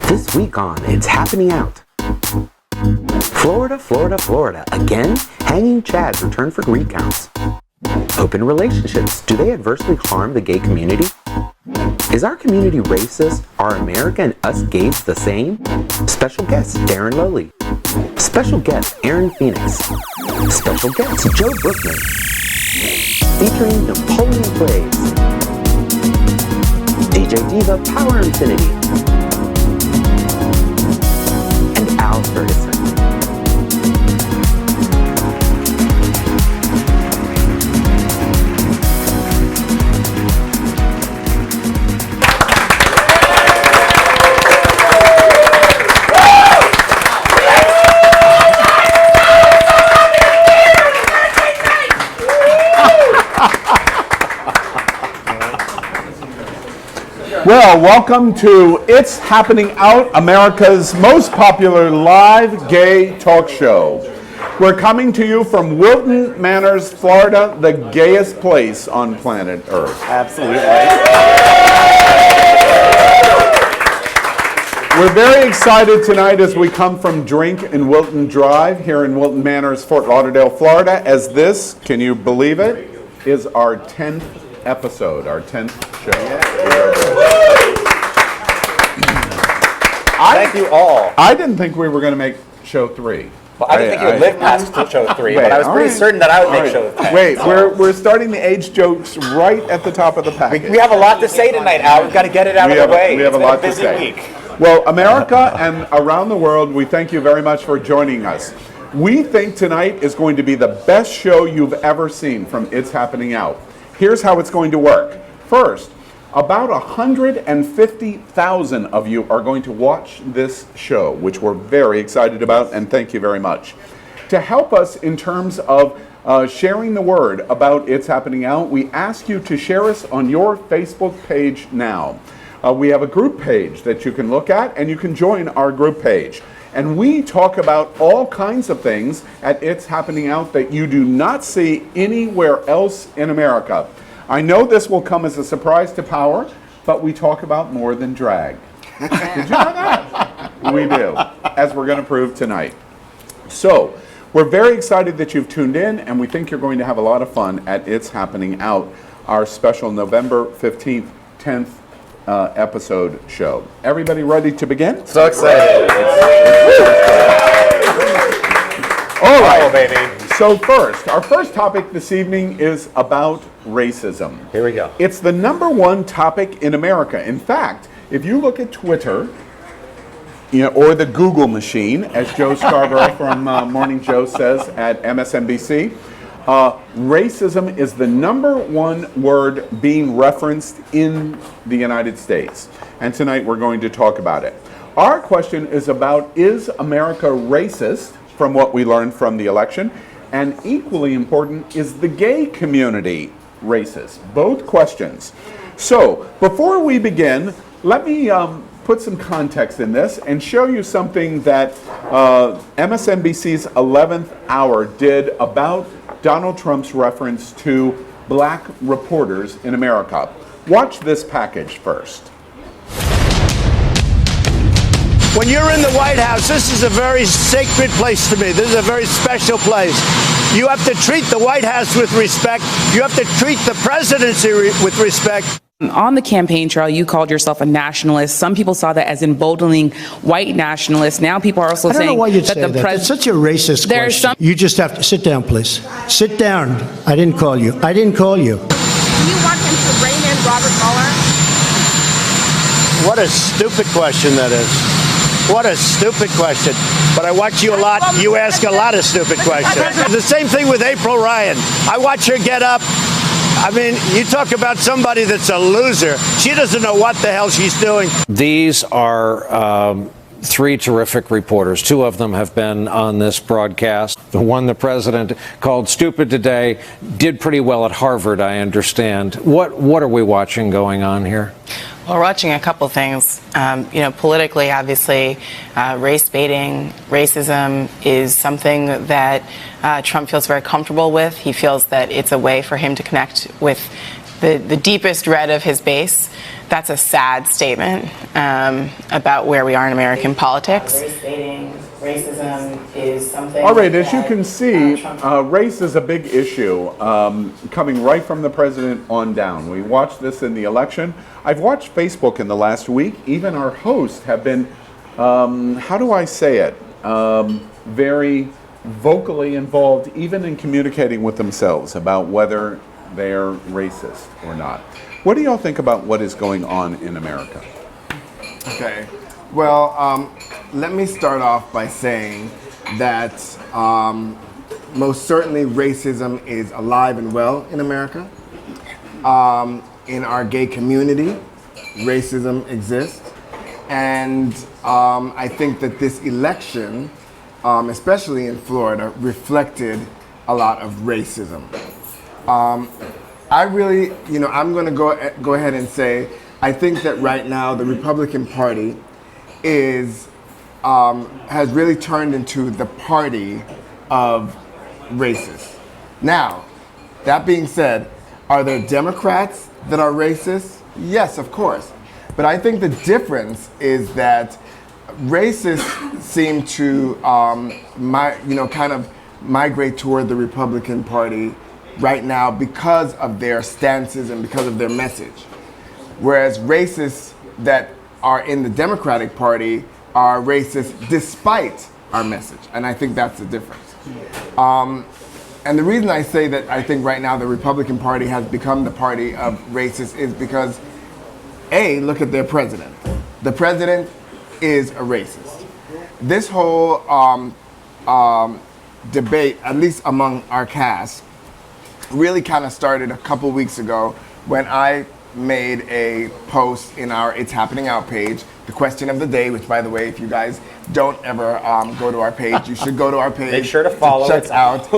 This week on It's Happening Out. Florida, Florida, Florida. Again, hanging chads return for recounts. Open relationships. Do they adversely harm the gay community? Is our community racist? Are America and us gays the same? Special guest, Darren Lowley. Special guest, Aaron Phoenix. Special guest, Joe Brookman. Featuring Napoleon Plays. DJ Diva, Power Infinity. And Al Ferguson. Well, welcome to It's Happening Out, America's most popular live gay talk show. We're coming to you from Wilton Manors, Florida, the gayest place on planet Earth. Absolutely. We're very excited tonight as we come from Drink in Wilton Drive here in Wilton Manors, Fort Lauderdale, Florida, as this, can you believe it, is our 10th episode, our 10th show. Thank you all. I didn't think we were going to make show 3. Well, I didn't think you would live past to show 3, but I was pretty certain that I would make show 10. Wait, we're starting the age jokes right at the top of the package. We have a lot to say tonight, Al. We've got to get it out of the way. We have It's a lot been to busy say. week. Well, America and around the world, we thank you very much for joining us. We think tonight is going to be the best show you've ever seen from It's Happening Out. Here's how it's going to work. First, about 150,000 of you are going to watch this show, which we're very excited about, and thank you very much. To help us in terms of sharing the word about It's Happening Out, we ask you to share us on your Facebook page now. We have a group page that you can look at, and you can join our group page. And we talk about all kinds of things at It's Happening Out that you do not see anywhere else in America. I know this will come as a surprise to Power, but we talk about more than drag. Did you know that? We do, as we're going to prove tonight. So, we're very excited that you've tuned in, and we think you're going to have a lot of fun at It's Happening Out, our special November 15th, 10th episode show. Everybody ready to begin? So excited. All right, oh, baby. So first, our first topic this evening is about racism. Here we go. It's the #1 topic in America. In fact, if you look at Twitter, or the Google machine, as Joe Scarborough from Morning Joe says at MSNBC, racism is the #1 word being referenced in the United States. And tonight we're going to talk about it. Our question is about, is America racist, from what we learned from the election? And equally important, is the gay community racist? Both questions. So, before we begin, let me put some context in this and show you something that MSNBC's 11th Hour did about Donald Trump's reference to black reporters in America. Watch this package first. When you're in the White House, this is a very sacred place to me. This is a very special place. You have to treat the White House with respect. You have to treat the presidency with respect. On the campaign trail, you called yourself a nationalist. Some people saw that as emboldening white nationalists. Now people are also saying I don't know why you'd that say the that. It's such a racist There's question. You just have to sit down, please. Sit down. I didn't call you. I didn't call you. Do you want him to rein in Robert Mueller? What a stupid question that is. What a stupid question. But I watch you a lot. You ask a lot of stupid questions. The same thing with April Ryan. I watch her get up. I mean, you talk about somebody that's a loser. She doesn't know what the hell she's doing. These are 3 terrific reporters. 2 of them have been on this broadcast. The one the president called stupid today did pretty well at Harvard, I understand. What are we watching going on here? Well, we're watching a couple things. Politically, obviously, race baiting, racism is something that Trump feels very comfortable with. He feels that it's a way for him to connect with the deepest red of his base. That's a sad statement about where we are in American politics. Racism is something. All right, as you can see, race is a big issue coming right from the president on down. We watched this in the election. I've watched Facebook in the last week. Even our hosts have been, how do I say it, very vocally involved, even in communicating with themselves about whether they're racist or not. What do y'all think about what is going on in America? Okay. Well, let me start off by saying that most certainly racism is alive and well in America. In our gay community, racism exists. And I think that this election, especially in Florida, reflected a lot of racism. I really, I'm going to go ahead and say, I think that right now the Republican Party has really turned into the party of racists. Now, that being said, are there Democrats that are racist? Yes, of course. But I think the difference is that racists seem to, kind of migrate toward the Republican Party right now because of their stances and because of their message. Whereas racists that are in the Democratic Party are racist despite our message. And I think that's the difference. And the reason I say that I think right now the Republican Party has become the party of racists is because, A, look at their president. The president is a racist. This whole debate, at least among our cast, really kind of started a couple weeks ago when I made a post in our It's Happening Out page, the question of the day, which, by the way, if you guys don't ever go to our page, you should go to our page. Make sure to follow. Check out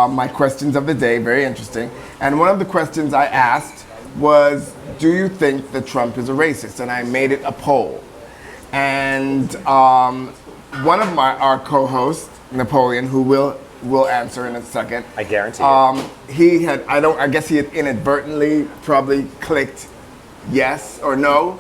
my questions of the day, very interesting. And one of the questions I asked was, do you think that Trump is a racist? And I made it a poll. And one of our co-hosts, Napoleon, who will answer in a second. I guarantee it. He had, I guess he had inadvertently probably clicked yes or no,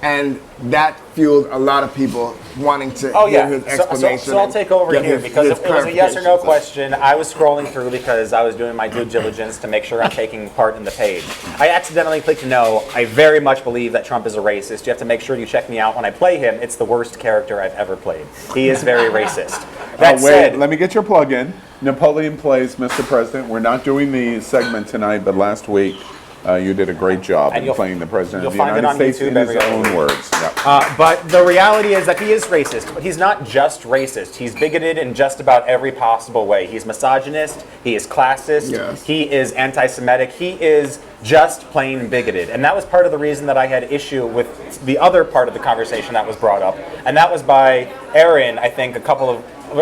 and that fueled a lot of people wanting to hear his explanation. So I'll take over here because it was a yes or no question. I was scrolling through because I was doing my due diligence to make sure I'm taking part in the page. I accidentally clicked no. I very much believe that Trump is a racist. You have to make sure you check me out when I play him. It's the worst character I've ever played. He is very racist. That said, let me get your plug in. Napoleon plays Mr. President. We're not doing the segment tonight, but last week you did a great job in playing the President of the United States in his own words. Yeah. But the reality is that he is racist, but he's not just racist. He's bigoted in just about every possible way. He's misogynist, he is classist, he is anti-Semitic, he is just plain bigoted. And that was part of the reason that I had issue with the other part of the conversation that was brought up, and that was by Aaron, I think,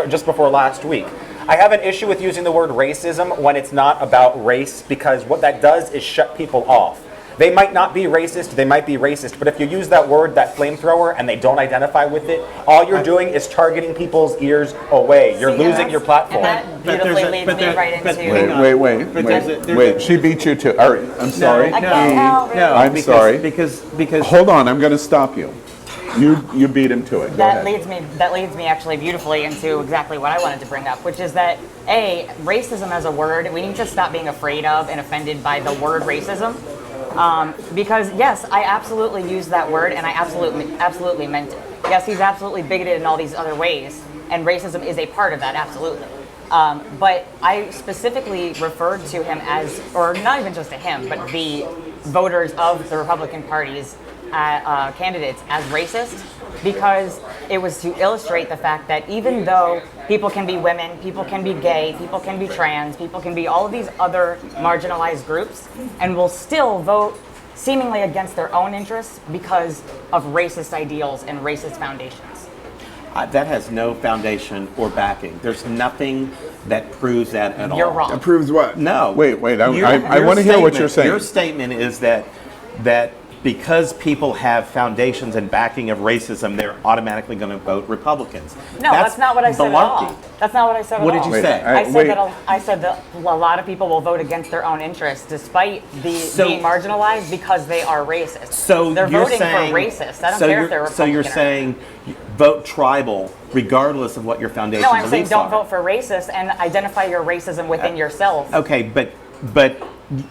just before last week. I have an issue with using the word racism when it's not about race, because what that does is shut people off. They might not be racist, they might be racist, but if you use that word, that flamethrower, and they don't identify with it, all you're doing is targeting people's ears away. You're losing your platform. And that beautifully leads me right into... Wait, she beat you to... All right, I'm sorry. No, I'm sorry. Because... Hold on, I'm going to stop you. You beat him to it. That leads me actually beautifully into exactly what I wanted to bring up, which is that racism as a word, we need to stop being afraid of and offended by the word racism, because yes, I absolutely used that word and I absolutely meant it. Yes, he's absolutely bigoted in all these other ways, and racism is a part of that, absolutely. But I specifically referred to him as, or not even just to him, but the voters of the Republican Party's candidates as racist, because it was to illustrate the fact that even though people can be women, people can be gay, people can be trans, people can be all of these other marginalized groups, and will still vote seemingly against their own interests because of racist ideals and racist foundations. That has no foundation or backing. There's nothing that proves that at all. You're wrong. That proves what? No. Wait. I want to hear what you're saying. Your statement is that because people have foundations and backing of racism, they're automatically going to vote Republicans. No, that's not what I said at all. malarkey. That's not what I said at all. What did you say? I said that a lot of people will vote against their own interests despite being marginalized because they are racist. So they're you're voting saying, for racists. I don't care if they're Republican. So you're saying vote tribal regardless of what your foundation No, beliefs I'm saying don't are. vote for racist and identify your racism within yourself. Okay, but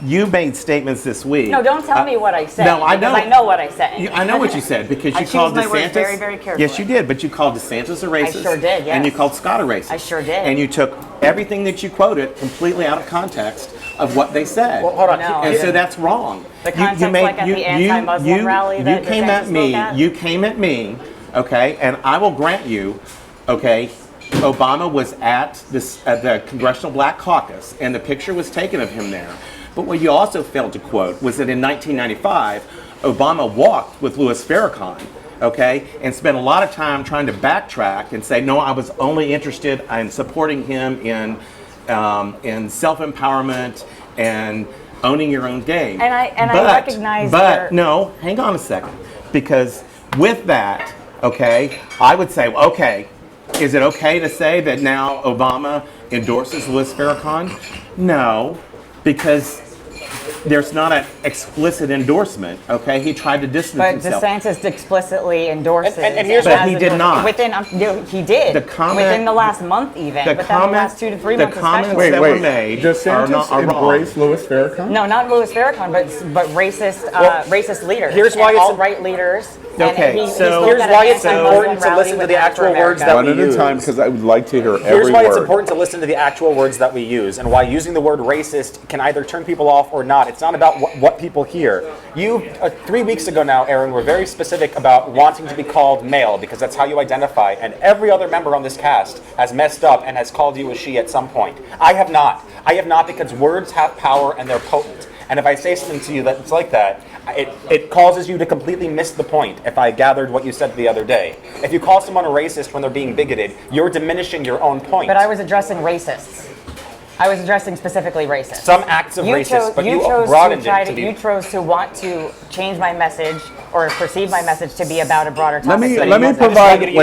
you made statements this week. No, don't tell me what I said. No, I know. Because I know what I said. I know what you said because I you called choose my words DeSantis. very, very carefully. Yes, you did. But you called DeSantis a racist. I sure did. Yes. And you called Scott a racist. I sure did. And you took everything that you quoted completely out of context of what they said. Well, hold on. No, and so that's wrong. The context, like at the anti-Muslim rally that you came DeSantis at me. spoke at? You came at me. Okay, and I will grant you. Okay. Obama was at the Congressional Black Caucus, and the picture was taken of him there. But what you also failed to quote was that in 1995, Obama walked with Louis Farrakhan, okay, and spent a lot of time trying to backtrack and say, no, I was only interested in supporting him in self-empowerment and owning your own game. And I recognize But no, hang on a second, because with that, okay, I would say, okay, is it okay to say that now Obama endorses Louis Farrakhan? No, because there's not an explicit endorsement. Okay, he tried to distance himself. But DeSantis explicitly endorses. And here's what he did not. He did. The comment, within the last month, even. The last 2 to 3 months. The comments that were made DeSantis are wrong. embrace Louis Farrakhan? No, not Louis Farrakhan, but racist leaders. Here's why it's alt-right leaders. Okay, so here's why it's important to listen to the actual words that we use. One at a time, because I would like to hear every word. Here's why it's important to listen to the actual words that we use, and why using the word racist can either turn people off or not. It's not about what people hear. You, 3 weeks ago now, Aaron, were very specific about wanting to be called male, because that's how you identify, and every other member on this cast has messed up and has called you a she at some point. I have not. I have not, because words have power and they're potent. And if I say something to you that's like that, it causes you to completely miss the point if I gathered what you said the other day. If you call someone a racist when they're being bigoted, you're diminishing your own point. But I was addressing racists. I was addressing specifically racists. Some acts of racist, but you broadened it to be... You chose to want to change my message or perceive my message to be about a broader topic. Let me provide a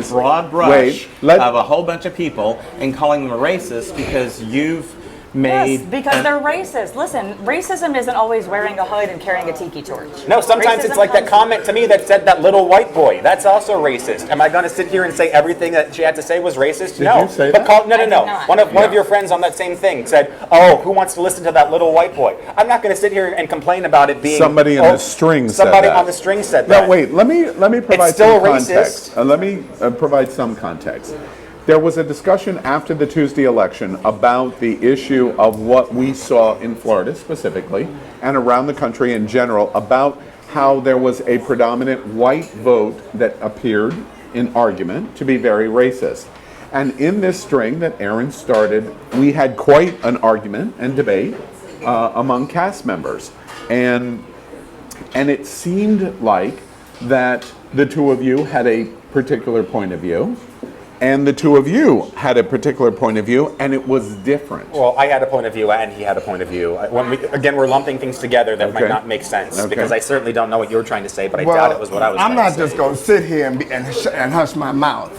broad brush of a whole bunch of people and calling them a racist because you've made... Yes, because they're racist. Listen, racism isn't always wearing a hood and carrying a tiki torch. No, sometimes it's like that comment to me that said that little white boy. That's also racist. Am I going to sit here and say everything that she had to say was racist? Did you say that? No. One of your friends on that same thing said, "Oh, who wants to listen to that little white boy?" I'm not going to sit here and complain about it being somebody on the string said that. Somebody on the string said that. No, wait. Let me provide some context. Let me provide some context. There was a discussion after the Tuesday election about the issue of what we saw in Florida specifically and around the country in general about how there was a predominant white vote that appeared in argument to be very racist. And in this string that Aaron started, we had quite an argument and debate among cast members. And it seemed like that the two of you had a particular point of view. And the two of you had a particular point of view, and it was different. Well, I had a point of view, and he had a point of view. We're lumping things together that might not make sense, because I certainly don't know what you're trying to say, but I doubt it was what I was trying to say. I'm not just going to sit here and hush my mouth.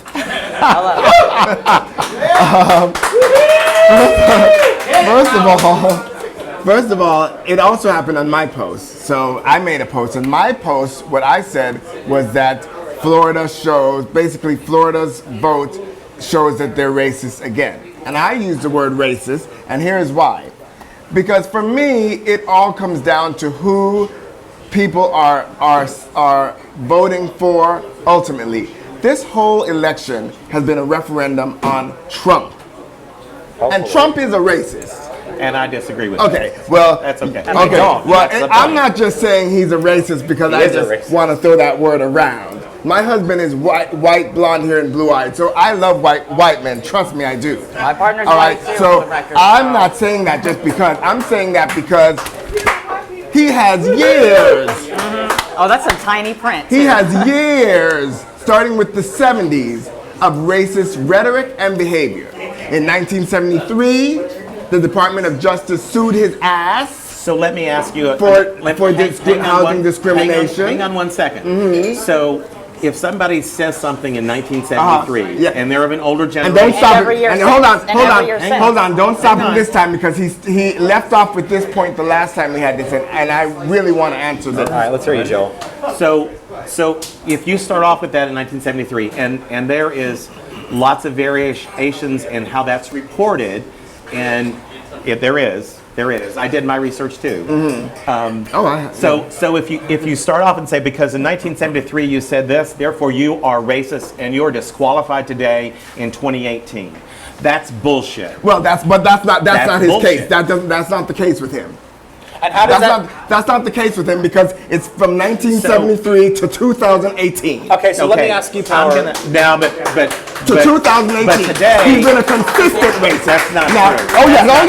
First of all, it also happened on my post. So I made a post. On my post, what I said was that Florida's vote shows that they're racist again. And I used the word racist, and here's why. Because for me, it all comes down to who people are voting for ultimately. This whole election has been a referendum on Trump. And Trump is a racist. And I disagree with that. Okay, well, that's okay. Well, I'm not just saying he's a racist because I just want to throw that word around. My husband is white, blonde hair, and blue eyed, so I love white men. Trust me, I do. My partner's all right, white too, so for the record. I'm not saying that just because. I'm saying that because he has years. Oh, that's a tiny print. He has years, starting with the 70s, of racist rhetoric and behavior. In 1973, the Department of Justice sued his ass So let me ask you for housing discrimination. Hang on 1 second. So if somebody says something in 1973 and they're of an older generation, and don't stop it. And hold on. Don't stop him this time because he left off with this point the last time we had this, and I really want to answer this. All right, let's hear you, Joe. So if you start off with that in 1973, and there is lots of variations in how that's reported, and if there is. I did my research too. So if you start off and say because in 1973 you said this, therefore you are racist and you're disqualified today in 2018. That's bullshit. Well, that's not his bullshit. case. That's not the case with him. And how does that's not the case with him because it's from 1973 to 2018. Okay, so let me ask you, Power. To 2018. But today, he's been a consistent racist. That's not true.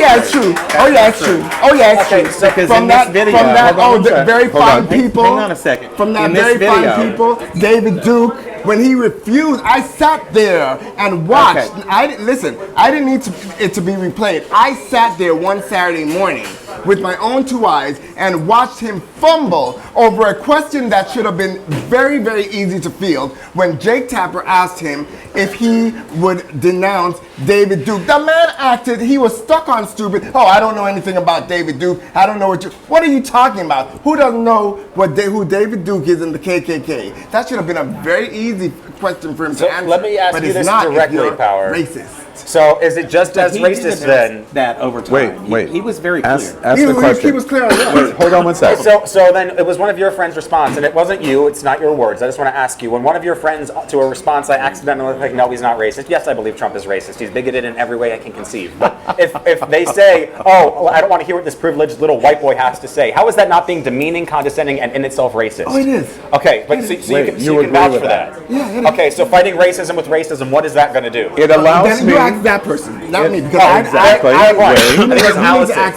It's true. It's true. From that very fine people. Hang on a second. From that very fine people, David Duke. When he refused, I sat there and watched. Okay. I didn't need it to be replayed. I sat there one Saturday morning with my own two eyes and watched him fumble over a question that should have been very, very easy to field when Jake Tapper asked him if he would denounce David Duke. The man acted, he was stuck on stupid. Oh, I don't know anything about David Duke. I don't know what are you talking about? Who doesn't know who David Duke is in the KKK? That should have been a very easy question for him to answer. Let me ask you this directly, Power. Racist. So is it just as racist then? That over time. Wait. He was very clear. Ask the question. He was clear on that. Wait, hold on 1 second. So then it was one of your friends' response, and it wasn't you. It's not your words. I just want to ask you. When one of your friends to a response, I accidentally like, no, he's not racist. Yes, I believe Trump is racist. He's bigoted in every way I can conceive. But if they say, oh, I don't want to hear what this privileged little white boy has to say, how is that not being demeaning, condescending, and in itself racist? Oh, it is. Okay, but so you can vouch for that. Yeah. Okay, so fighting racism with racism, what is that going to do? It allows me. You ask that person, not me. Because exactly.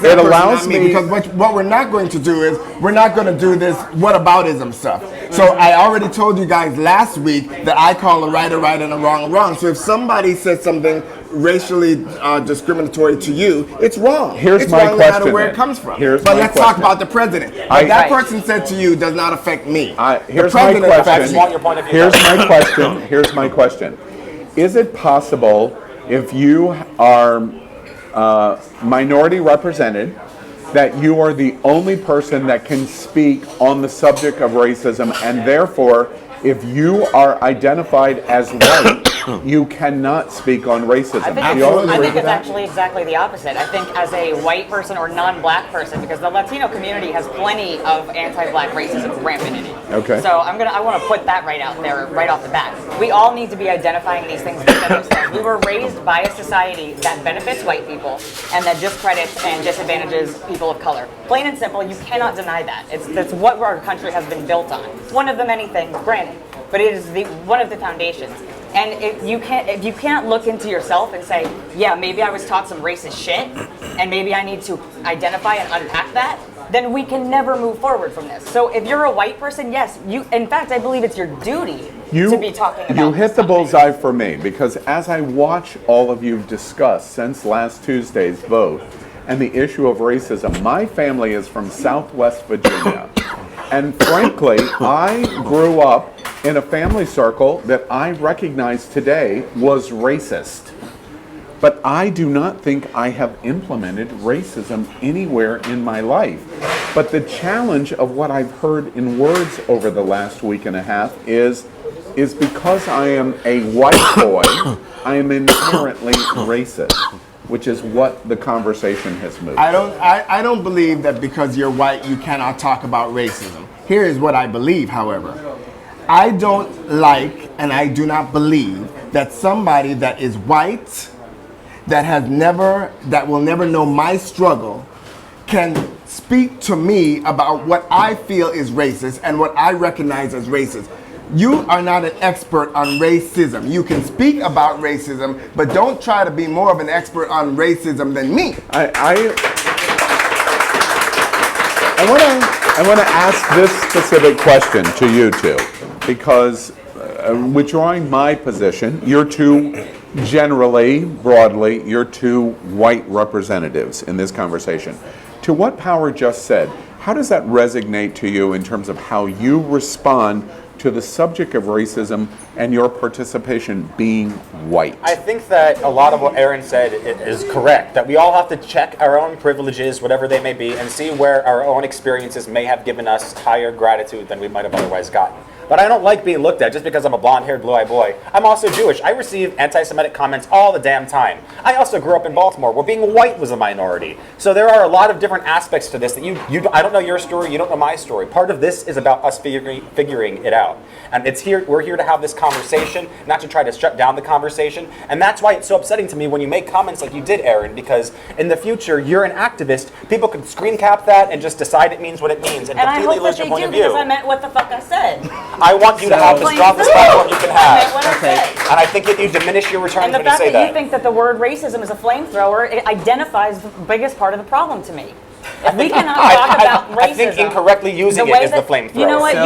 It allows me because what we're not going to do is we're not going to do this whataboutism stuff. So I already told you guys last week that I call a right and a wrong. So if somebody says something racially discriminatory to you, it's wrong. Here's my question. No matter where it comes from. But let's talk about the president. What that person said to you does not affect me. Here's my question. Here's my question. Is it possible if you are minority represented that you are the only person that can speak on the subject of racism, and therefore if you are identified as white, you cannot speak on racism? I think it's actually exactly the opposite. I think as a white person or non-black person, because the Latino community has plenty of anti-black racism rampant in it. Okay. So I want to put that right out there, right off the bat. We all need to be identifying these things for themselves. We were raised by a society that benefits white people and that discredits and disadvantages people of color. Plain and simple, you cannot deny that. That's what our country has been built on. It's one of the many things, granted, but it is one of the foundations. And if you can't look into yourself and say, yeah, maybe I was taught some racist shit, and maybe I need to identify and unpack that, then we can never move forward from this. So if you're a white person, yes, in fact, I believe it's your duty to be talking about. You hit the bullseye for me, because as I watch all of you discuss since last Tuesday's vote and the issue of racism, my family is from Southwest Virginia. And frankly, I grew up in a family circle that I recognize today was racist. But I do not think I have implemented racism anywhere in my life. But the challenge of what I've heard in words over the last week and a half is because I am a white boy, I am inherently racist, which is what the conversation has moved. I don't believe that because you're white you cannot talk about racism. Here is what I believe, however. I don't like and I do not believe that somebody that is white, that will never know my struggle, can speak to me about what I feel is racist and what I recognize as racist. You are not an expert on racism. You can speak about racism, but don't try to be more of an expert on racism than me. I want to ask this specific question to you two, because withdrawing my position, you're two broadly, you're two white representatives in this conversation. To what Power just said, how does that resonate to you in terms of how you respond to the subject of racism and your participation being white? I think that a lot of what Aaron said is correct, that we all have to check our own privileges, whatever they may be, and see where our own experiences may have given us higher gratitude than we might have otherwise gotten. But I don't like being looked at just because I'm a blonde-haired, blue-eyed boy. I'm also Jewish. I receive anti-Semitic comments all the damn time. I also grew up in Baltimore, where being white was a minority. So there are a lot of different aspects to this that I don't know your story, you don't know my story. Part of this is about us figuring it out. And we're here to have this conversation, not to try to shut down the conversation. And that's why it's so upsetting to me when you make comments like you did, Aaron, because in the future, you're an activist. People could screen cap that and just decide it means what it means and completely lose your point of view. Because I meant what the fuck I said. I want you to have the strongest platform you can have. And I think that you diminish your returns when you say that. And the fact that you think that the word racism is a flamethrower, it identifies the biggest part of the problem to me. If we cannot talk about racism, I think incorrectly using it is the flamethrower. You know what?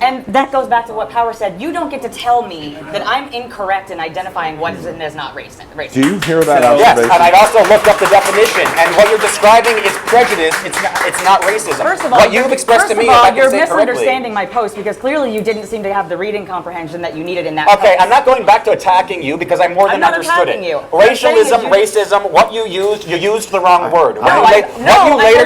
And that goes back to what Power said. You don't get to tell me that I'm incorrect in identifying what is and is not racist. Do you hear that? Yes, and I'd also looked up the definition, and what you're describing is prejudice. It's not racism. First of all, what you've expressed to me, you're misunderstanding my post because clearly you didn't seem to have the reading comprehension that you needed in that. Okay, I'm not going back to attacking you because I more than understood it. You. Racialism, racism. What you used the wrong word.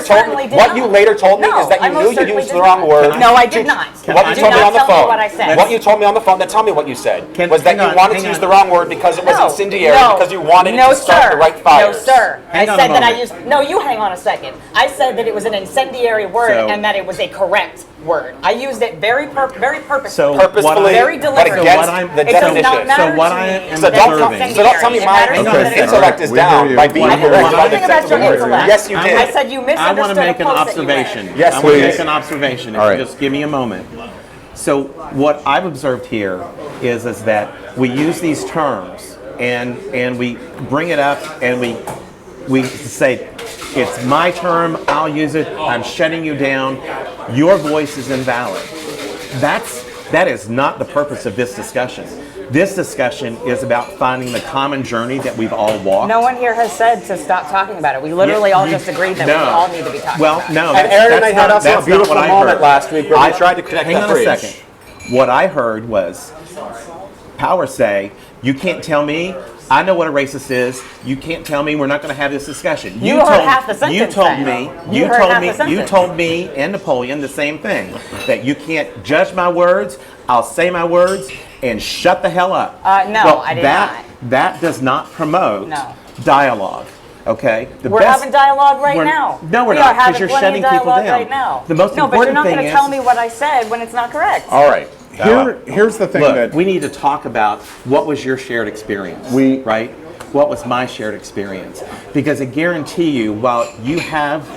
What you later told me is that you knew you used the wrong word. No, I did not. What you told me on the phone. What I said. What you told me on the phone. Then tell me what you said. Was that you wanted to use the wrong word because it was incendiary, because you wanted it to start the right fires. No, sir. I said that I used. No, you hang on a second. I said that it was an incendiary word and that it was a correct word. I used it very purposefully, very deliberately. The definition. So what I am So don't tell me my intellect is down by being correct. Yes, you did. I said you misunderstood. I want to make an observation. Yes, I please. want to make an observation. If you just give me a moment. So what I've observed here is that we use these terms and we bring it up and we say, it's my term, I'll use it, I'm shutting you down, your voice is invalid. That is not the purpose of this discussion. This discussion is about finding the common journey that we've all walked. No one here has said to stop talking about it. We literally all just agreed that we all need to be talking about it. And Aaron and I had also a beautiful moment last week where we tried to connect the bridge. Hang on a second. What I heard was Power say, you can't tell me, I know what a racist is. You can't tell me we're not going to have this discussion. You heard half the sentence. You told me and Napoleon the same thing, that you can't judge my words, I'll say my words, and shut the hell up. I did not. That does not promote dialogue. Okay, we're having dialogue right now. No, we're not, because you're shutting people down. Right now. The most important but you're not thing going to tell me what I said when it's not correct. All right. Here's the thing. Look, we need to talk about what was your shared experience. Right? What was my shared experience? Because I guarantee you, while you have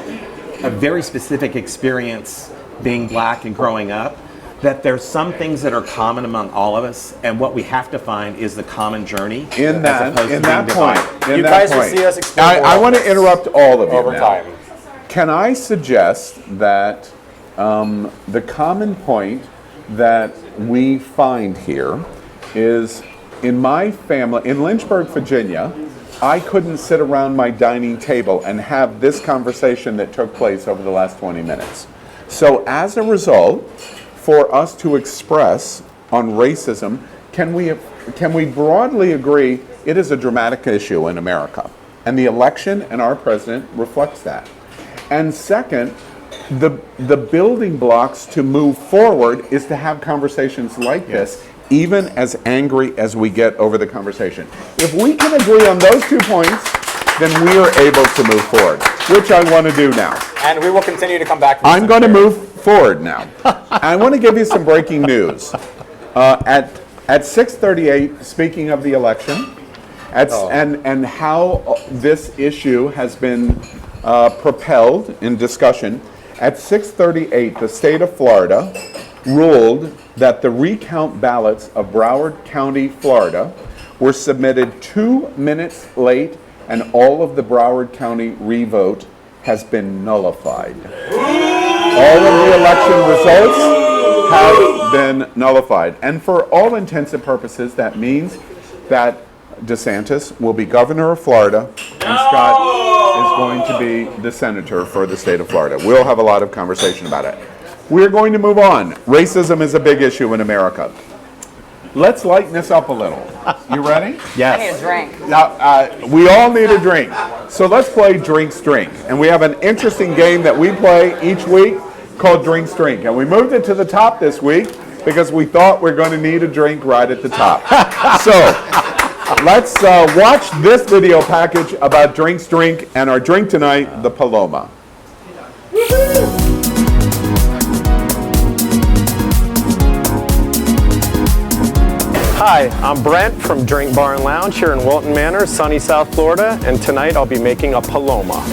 a very specific experience being black and growing up, that there's some things that are common among all of us, and what we have to find is the common journey. In that point, you guys will see us explore. I want to interrupt all of you over now. time. Can I suggest that the common point that we find here is, in my family, in Lynchburg, Virginia, I couldn't sit around my dining table and have this conversation that took place over the last 20 minutes. So as a result, for us to express on racism, can we broadly agree it is a dramatic issue in America? And the election and our president reflects that. And second, the building blocks to move forward is to have conversations like this, even as angry as we get over the conversation. If we can agree on those 2 points, then we are able to move forward, which I want to do now. And we will continue to come back to this. I'm going to move forward now. I want to give you some breaking news. At 6:38, speaking of the election, and how this issue has been propelled in discussion, at 6:38, the state of Florida ruled that the recount ballots of Broward County, Florida, were submitted 2 minutes late, and all of the Broward County revote has been nullified. All of the election results have been nullified. And for all intents and purposes, that means that DeSantis will be governor of Florida, and Scott is going to be the senator for the state of Florida. We'll have a lot of conversation about it. We're going to move on. Racism is a big issue in America. Let's lighten this up a little. You ready? I need a drink. We all need a drink. So let's play Drinks Drink. And we have an interesting game that we play each week called Drinks Drink. And we moved it to the top this week because we thought we're going to need a drink right at the top. So let's watch this video package about Drinks Drink and our drink tonight, the Paloma. Hi, I'm Brent from Drink Bar and Lounge here in Wilton Manor, sunny South Florida, and tonight I'll be making a Paloma.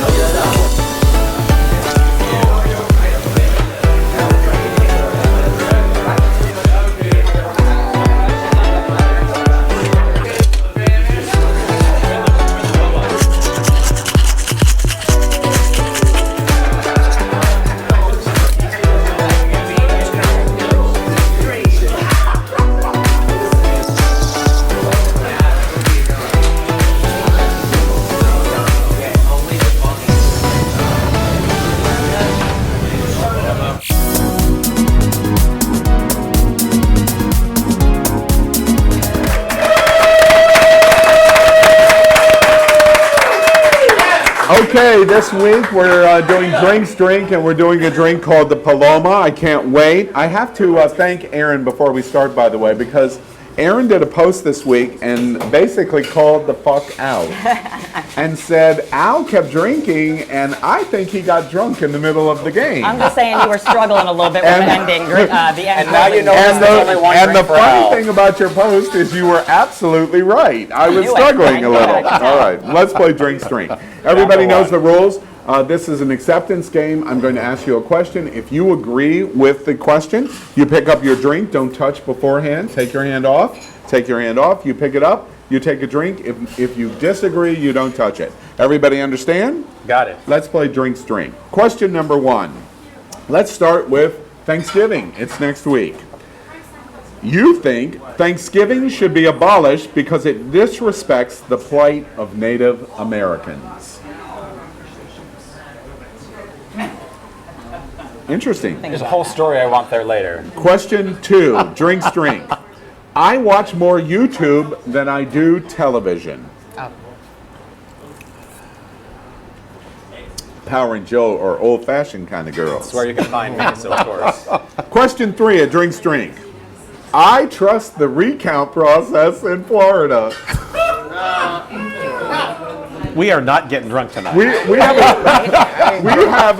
Okay, this week we're doing Drinks Drink, and we're doing a drink called the Paloma. I can't wait. I have to thank Aaron before we start, by the way, because Aaron did a post this week and basically called the fuck out and said Al kept drinking, and I think he got drunk in the middle of the game. I'm just saying you were struggling a little bit with the ending. The end. And now you know there's only one and drink the for funny Al. thing about your post is you were absolutely right. I was struggling a little. All right, let's play Drinks Drink. Everybody knows the rules. This is an acceptance game. I'm going to ask you a question. If you agree with the question, you pick up your drink. Don't touch beforehand. Take your hand off. Take your hand off. You pick it up. You take a drink. If you disagree, you don't touch it. Everybody understand? Got it. Let's play Drinks Drink. Question number 1. Let's start with Thanksgiving. It's next week. You think Thanksgiving should be abolished because it disrespects the plight of Native Americans. Interesting. There's a whole story I want there later. Question 2, Drinks Drink. I watch more YouTube than I do television. Power and Joe are old-fashioned kind of girls. That's where you can find me, so of course. Question 3, a Drinks Drink. I trust the recount process in Florida. We are not getting drunk tonight. We have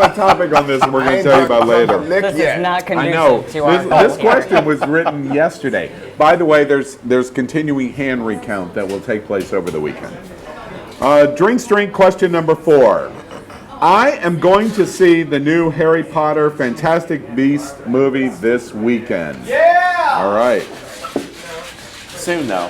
a topic on this, and we're going to tell you about later. This is not I know. conducive to our This question was written yesterday. By the way, there's continuing hand recount that will take place over the weekend. Drinks Drink question number 4. I am going to see the new Harry Potter Fantastic Beasts movie this weekend. Yeah! All right. Soon, though.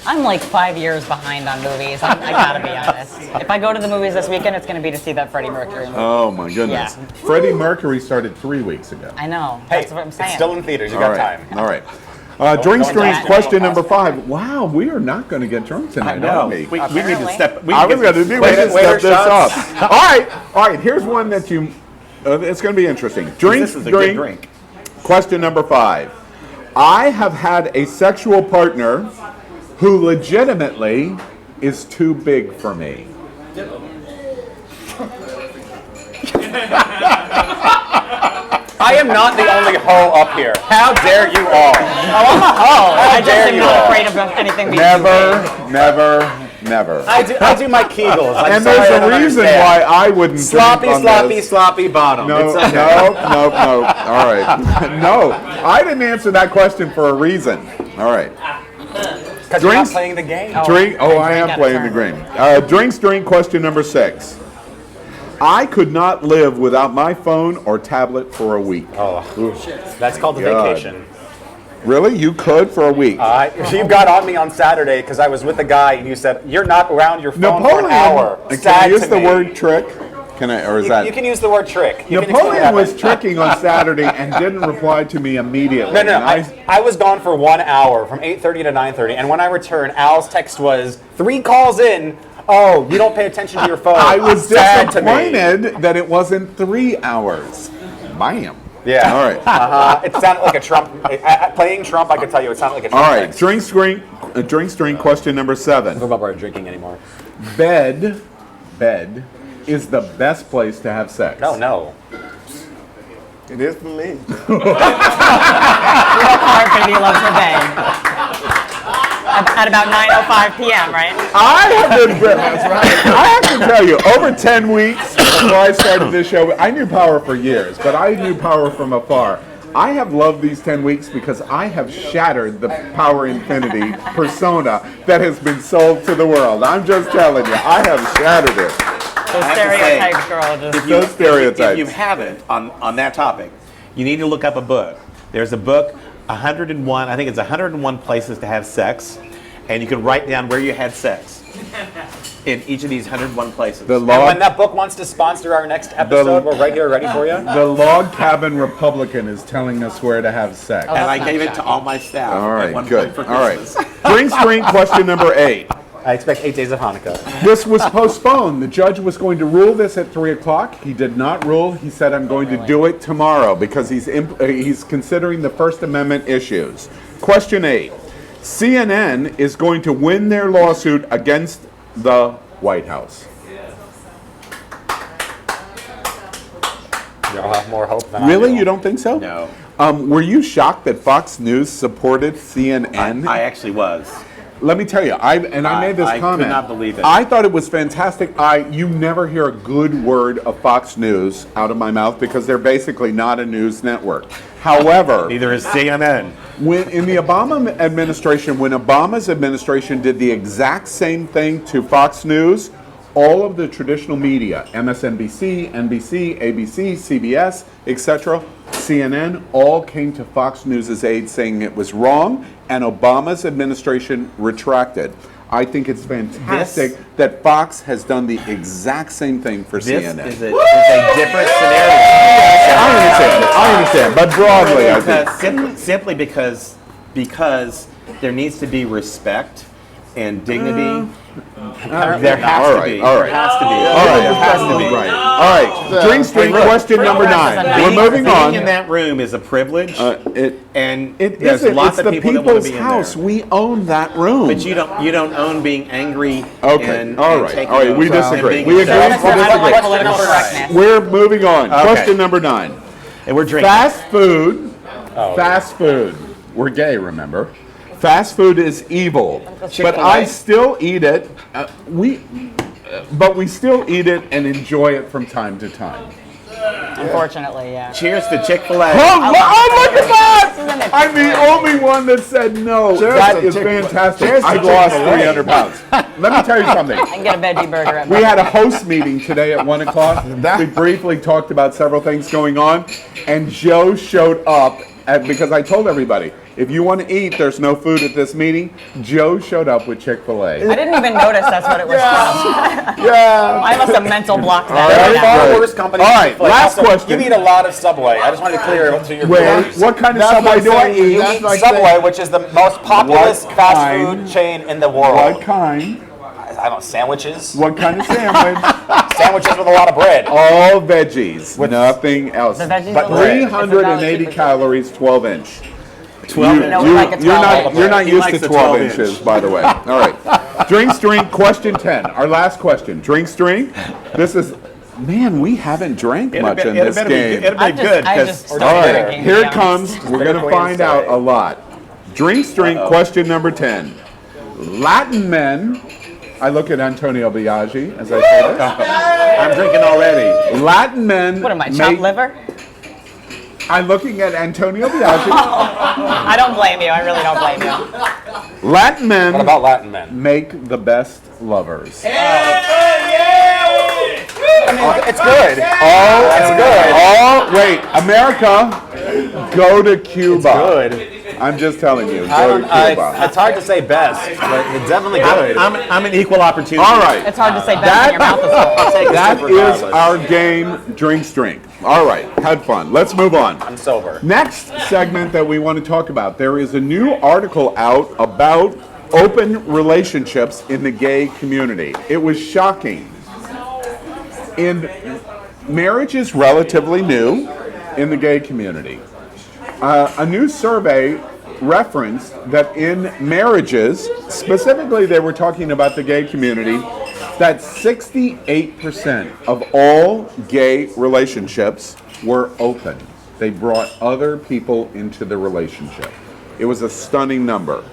I'm like 5 years behind on movies. I gotta be honest. If I go to the movies this weekend, it's gonna be to see that Freddie Mercury movie. Oh my goodness. Yeah. Freddie Mercury started 3 weeks ago. I know. Hey, That's what I'm saying. it's still in theaters. You All got right. time. All right. Drinks Don't Drink touch question it. number 5. Wow, we are not going to get drunk tonight, No, are we? we need to step. I was going to do Waiter step this up. shots. All right. Here's one that you. It's going to be interesting. Drinks This is a good Drink. drink. Question number 5. I have had a sexual partner who legitimately is too big for me. I am not the only hoe up here. How dare you all? Oh, I'm a hoe. I just dare am you not all. afraid of anything being too big. Never. I do my Kegels. I'm And sorry, there's I a don't reason understand. why I wouldn't Sloppy, drink on sloppy, this. sloppy bottom. No. It's okay. All right. No, I didn't answer that question for a reason. All right. Because you're not playing the game. I am playing the game. Drinks Drink question number 6. I could not live without my phone or tablet for a week. Oh, that's called a God. vacation. Really? You could for a week? You got on me on Saturday because I was with a guy and you said, you're not around your phone for an hour. Can Sad I use to the me. word trick? Can I, or is that? You can use the word trick. Napoleon was tricking on Saturday and didn't reply to me immediately. No. I was gone for 1 hour from 8:30 to 9:30, and when I returned, Al's text was 3 calls in. Oh, you don't pay attention to your phone. I was disappointed that it wasn't 3 hours. Bam. Yeah. All right. It sounded like a Trump. Playing Trump, I could tell you, it sounded like a Trump. All right. text. Drink string. Question number 7. I don't know about drinking anymore. Bed is the best place to have sex. No. It is for me. Baby loves her bed. At about 9:05 p.m., right? I have to tell you, over 10 weeks before I started this show, I knew Power for years, but I knew Power from afar. I have loved these 10 weeks because I have shattered the Power Infinity persona that has been sold to the world. I'm just telling you, I have shattered it. Those stereotypes, girl. Those stereotypes. If you haven't on that topic, you need to look up a book. There's a book, 101, I think it's 101 places to have sex, and you can write down where you had sex in each of these 101 places. And when that book wants to sponsor our next episode, we're right here ready for you. The Log Cabin Republican is telling us where to have sex. And I gave it to all my staff. All at right, one good. point for All right. Christmas. Drink question number 8. I expect 8 days of Hanukkah. This was postponed. The judge was going to rule this at 3 o'clock. He did not rule. He said, I'm going to do it tomorrow because he's considering the First Amendment issues. Question 8. CNN is going to win their lawsuit against the White House. Y'all have more hope than Really? I do. You don't think so? No. Were you shocked that Fox News supported CNN? I actually was. Let me tell you, I made this comment. I could not believe it. I thought it was fantastic. You never hear a good word of Fox News out of my mouth because they're basically not a news network. However, neither is CNN. When in the Obama administration, when Obama's administration did the exact same thing to Fox News, all of the traditional media, MSNBC, NBC, ABC, CBS, etc., CNN, all came to Fox News' aid saying it was wrong, and Obama's administration retracted. I think it's fantastic that Fox has done the exact same thing for CNN. This is a different scenario. I understand, but broadly, I think. Simply because there needs to be respect and dignity. There has to be. All right. There has to be. There has to be. Right. All right. Drink string question number 9. We're moving on. Being in that room is a privilege. And it there's isn't. lots It's of the people that want to people's be in house. there. We own that room. But you don't own being angry. Okay. And, all and right. taking All right. We over and disagree. being We agree. upset. We're moving on. Okay. Question number 9. And we're drinking. Fast food. Fast food. We're gay, remember? Fast food is evil, but I still eat it. But we still eat it and enjoy it from time to time. Unfortunately, yeah. Cheers to Chick-fil-A. Look at that! I'm the only one that said no. That is fantastic. I've lost 300 pounds. Let me tell you something. I can get a veggie burger at We had a host meeting today at 1 o'clock. We briefly talked about several things going on, and Joe showed up because I told everybody, if you want to eat, there's no food at this meeting. Joe showed up with Chick-fil-A. I didn't even notice that's what it was from. Yeah. I must have mental blocked There are that. far worse companies. All right, Like, last also, question. You eat a lot of Subway. I just wanted to clear it to your viewers. What kind of Subway do I eat? You eat Subway, which is the most populous fast food chain in the world. What kind? I don't know, sandwiches? What kind of sandwich? Sandwiches with a lot of bread. All veggies, with nothing else. The veggies But are bread. 380 calories, 12 inch. 12 inch. You're not used to 12 inches, by the way. All right. Drinks drink, question 10. Our last question. Drinks drink. This is, man, we haven't drank much in this game. It'll be good. All right, here it comes. We're going to find out a lot. Drinks drink, question number 10. Latin men. I look at Antonio Biaggi as I say this. I'm drinking already. Latin men. What am I, chopped liver? I'm looking at Antonio Biaggi. I don't blame you. I really don't blame you. Latin men. What about Latin men? Make the best lovers. I mean, it's good. Oh, it's good. Oh, wait, America, go to Cuba. It's good. I'm just telling you. It's hard to say best, but it's definitely good. I'm an equal opportunity. All right. It's hard to say best when your mouth is full. That is our game, Drinks Drink. All right, had fun. Let's move on. I'm sober. Next segment that we want to talk about, there is a new article out about open relationships in the gay community. It was shocking. And marriage is relatively new in the gay community. A new survey referenced that in marriages, specifically they were talking about the gay community, that 68% of all gay relationships were open. They brought other people into the relationship. It was a stunning number.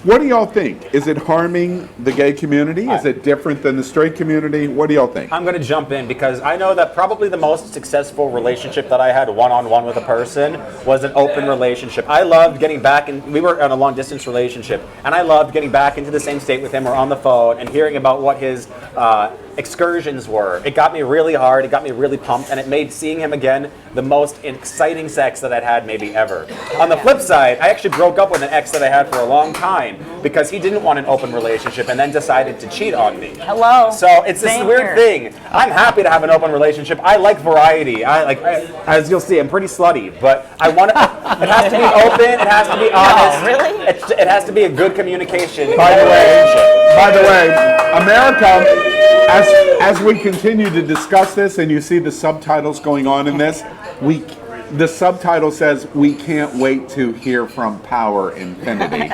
What do y'all think? Is it harming the gay community? Is it different than the straight community? What do y'all think? I'm going to jump in because I know that probably the most successful relationship that I had one-on-one with a person was an open relationship. I loved getting back, and we were in a long-distance relationship, and I loved getting back into the same state with him or on the phone and hearing about what his excursions were. It got me really hard, it got me really pumped, and it made seeing him again the most exciting sex that I'd had maybe ever. On the flip side, I actually broke up with an ex that I had for a long time because he didn't want an open relationship and then decided to cheat on me. Hello. So it's this weird thing. I'm happy to have an open relationship. I like variety. As you'll see, I'm pretty slutty, but I want it has to be open, it has to be honest. No, really? It has to be a good communication. By the way, America, as we continue to discuss this and you see the subtitles going on in this, the subtitle says, "We can't wait to hear from Power Infinity."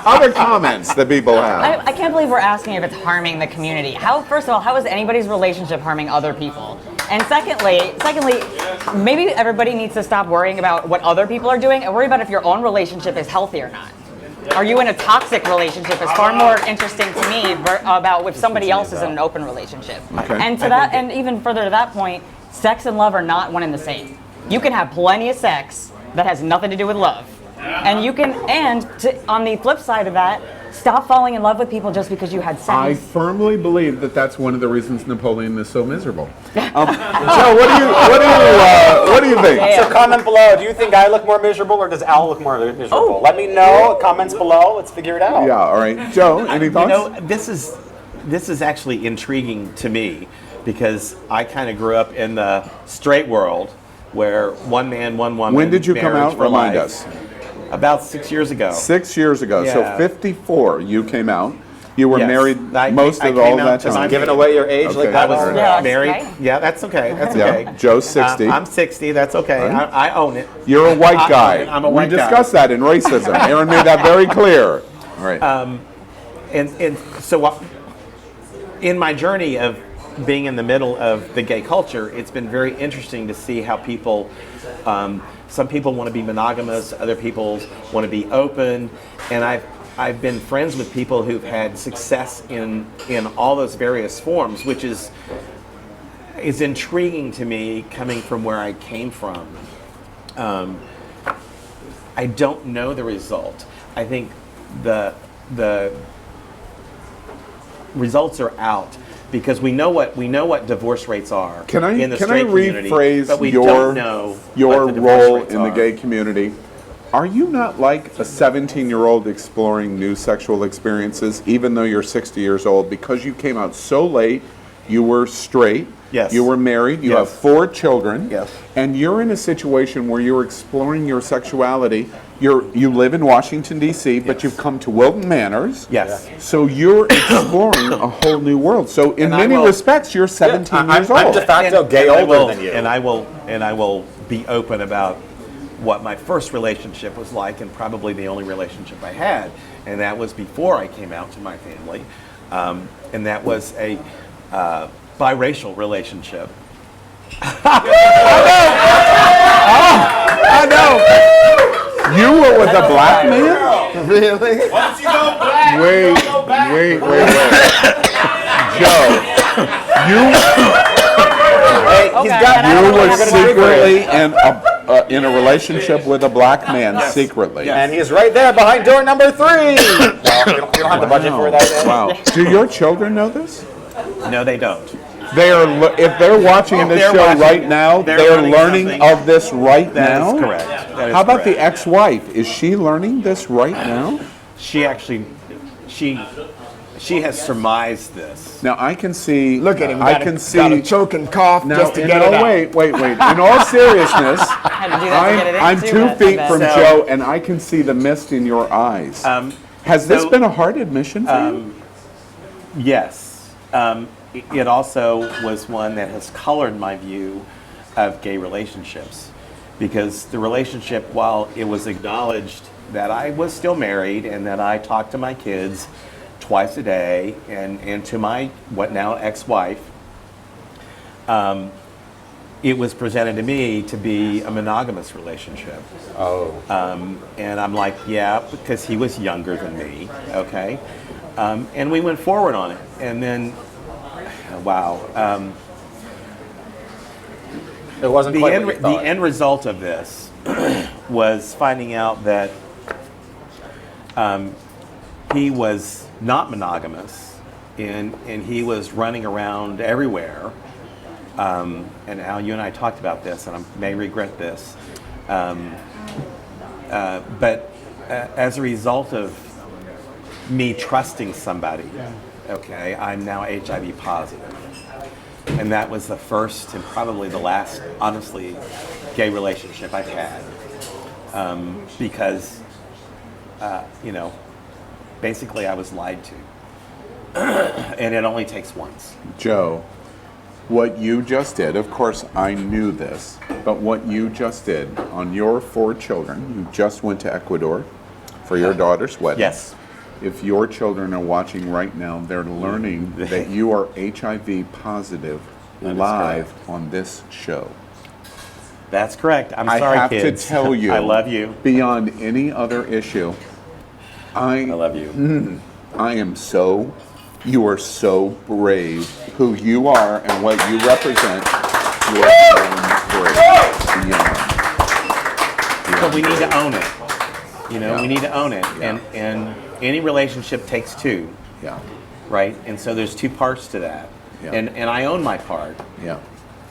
Other comments that people have. I can't believe we're asking if it's harming the community. First of all, how is anybody's relationship harming other people? And secondly, maybe everybody needs to stop worrying about what other people are doing and worry about if your own relationship is healthy or not. Are you in a toxic relationship? It's far more interesting to me about if somebody else is in an open relationship. Okay. And even further to that point, sex and love are not one and the same. You can have plenty of sex that has nothing to do with love. And on the flip side of that, stop falling in love with people just because you had sex. I firmly believe that that's one of the reasons Napoleon is so miserable. So what do you think? So comment below. Do you think I look more miserable or does Al look more miserable? Let me know. Comments below. Let's figure it out. Yeah. All right. Joe, any thoughts? This is actually intriguing to me because I kind of grew up in the straight world where one man, one woman. When did you come out? Remind life. us. About 6 years ago. 6 years ago. Yeah. So 54, you came out. You were Yes. married I most of came all out that to time. Giving away your age like that. I was married. Yeah, that's okay. That's okay. Joe's 60. I'm 60. That's okay. Right. I own it. You're a white guy. I'm a white guy. We discussed that in racism. Aaron made that very clear. All right. And so in my journey of being in the middle of the gay culture, it's been very interesting to see how people, some people want to be monogamous, other people want to be open, and I've been friends with people who've had success in all those various forms, which is intriguing to me coming from where I came from. I don't know the result. I think the results are out because we know what divorce rates are in the straight community, but we don't know your what the divorce role rates in the are. gay community? Are you not like a 17-year-old exploring new sexual experiences, even though you're 60 years old? Because you came out so late, you were straight, Yes. you were married, you Yes. have 4 children, Yes. and you're in a situation where you're exploring your sexuality. You live in Washington, D.C., but you've come to Wilton Manors. Yes. So you're exploring a whole new world. So in And I many will- respects, you're 17 years old. I'm de facto gay I older will- than you. And I will be open about what my first relationship was like, and probably the only relationship I had, and that was before I came out to my family, and that was a biracial relationship. I know. You were with a black man? Really? Once you go black, Wait. Joe, you were secretly in a relationship with a black man, secretly. And he's right there behind door number 3. Well, you don't have the budget for that yet. Wow. Do your children know this? No, they don't. If they're watching this show right now, they're learning something. of this right now? That is correct. How about the correct. ex-wife? Is she learning this right now? She actually, she has surmised this. Now I can see. Look at him. I can see. Got a choke and cough Now, just to get it out. wait. In all seriousness, Had to do that to get it in, I'm too, 2 I feet bet. from So- Joe, and I can see the mist in your eyes. Has this been a hard admission for you? Yes. It also was one that has colored my view of gay relationships, because the relationship, while it was acknowledged that I was still married and that I talked to my kids twice a day and to my what now ex-wife, it was presented to me to be a monogamous relationship. Oh. And I'm like, yeah, because he was younger than me, okay? And we went forward on it. And then, wow. It wasn't The quite end, what you the thought. end result of this was finding out that he was not monogamous, and he was running around everywhere. And Al, you and I talked about this, and I may regret this. But as a result of me trusting somebody, okay, I'm now HIV positive. And that was the first and probably the last, honestly, gay relationship I've had. Because, basically I was lied to. And it only takes once. Joe, what you just did, of course I knew this, but what you just did on your 4 children, you just went to Ecuador for your daughter's wedding. Yes. If your children are watching right now, they're learning that you are HIV positive live on this show. That's correct. I'm sorry, I have kids. to tell you, I love you. Beyond any other issue, I love you. You are so brave who you are and what you represent. You are so brave. Beyond. But we need to own it. We need to own it. Yeah. And any relationship takes 2. Yeah. Right? And so there's 2 parts to that. Yeah. And I own my part. Yeah.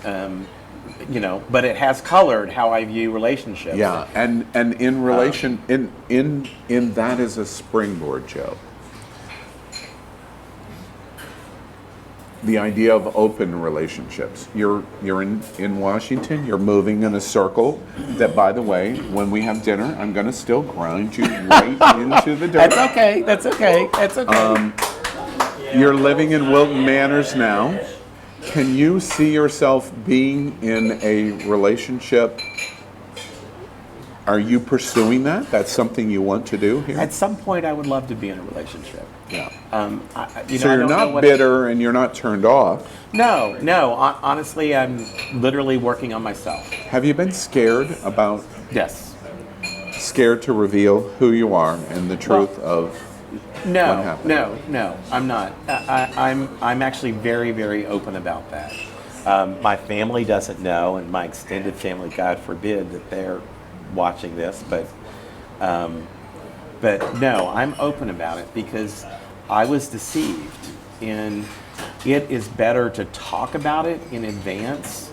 But it has colored how I view relationships. Yeah, and in relation in that is a springboard, Joe. The idea of open relationships. You're in Washington. You're moving in a circle that, by the way, when we have dinner, I'm going to still grind you right into the dirt. That's okay. That's okay. That's okay. You're living in Wilton Manors now. Can you see yourself being in a relationship? Are you pursuing that? That's something you want to do here? At some point, I would love to be in a relationship. Yeah. So you're not bitter and you're not turned off. No. Honestly, I'm literally working on myself. Have you been scared about? Yes. Scared to reveal who you are and the truth of what happened? No. I'm not. I'm actually very, very open about that. My family doesn't know, and my extended family, God forbid, that they're watching this, but no, I'm open about it because I was deceived, and it is better to talk about it in advance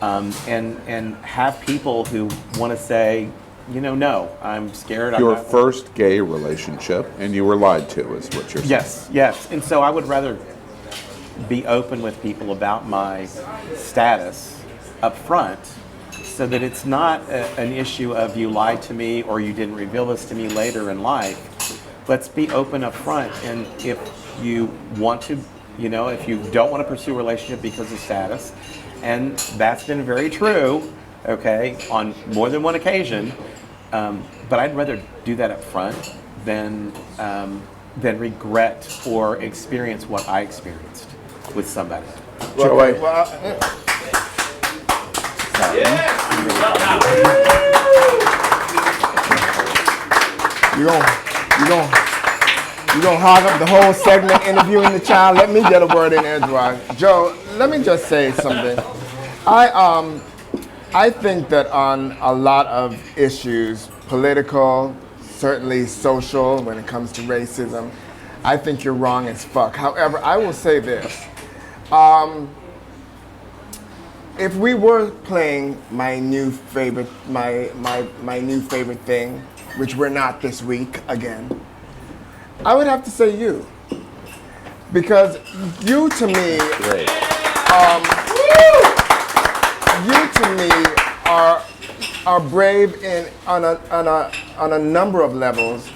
and have people who want to say, no, I'm scared. Your first gay relationship, and you were lied to, is what you're saying. Yes, and so I would rather be open with people about my status up front, so that it's not an issue of you lied to me or you didn't reveal this to me later in life. Let's be open up front, and if you want to, if you don't want to pursue a relationship because of status, and that's been very true, okay, on more than one occasion, but I'd rather do that up front than regret or experience what I experienced with somebody. You gonna hog up the whole segment interviewing the child? Let me get a word in edgewise. Joe, let me just say something. I think that on a lot of issues, political, certainly social, when it comes to racism, I think you're wrong as fuck. However, I will say this. if we were playing my new favorite, my new favorite thing, which we're not this week again, I would have to say you, because you to me, are brave on a number of levels.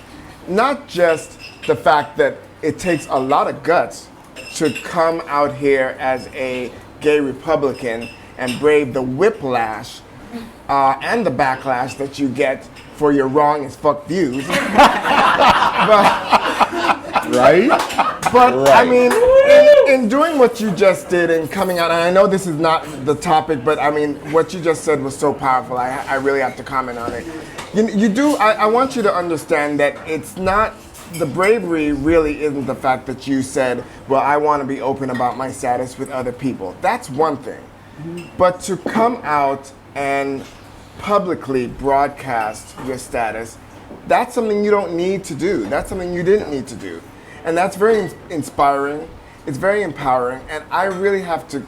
Not just the fact that it takes a lot of guts to come out here as a gay Republican and brave the whiplash and the backlash that you get for your wrong as fuck views. Right? But Right. I mean, in doing what you just did and coming out, and I know this is not the topic, but I mean, what you just said was so powerful. I really have to comment on it. You do. I want you to understand that it's not. The bravery really isn't the fact that you said, well, I want to be open about my status with other people. That's one thing. But to come out and publicly broadcast your status, that's something you don't need to do. That's something you didn't need to do. And that's very inspiring. It's very empowering. And I really have to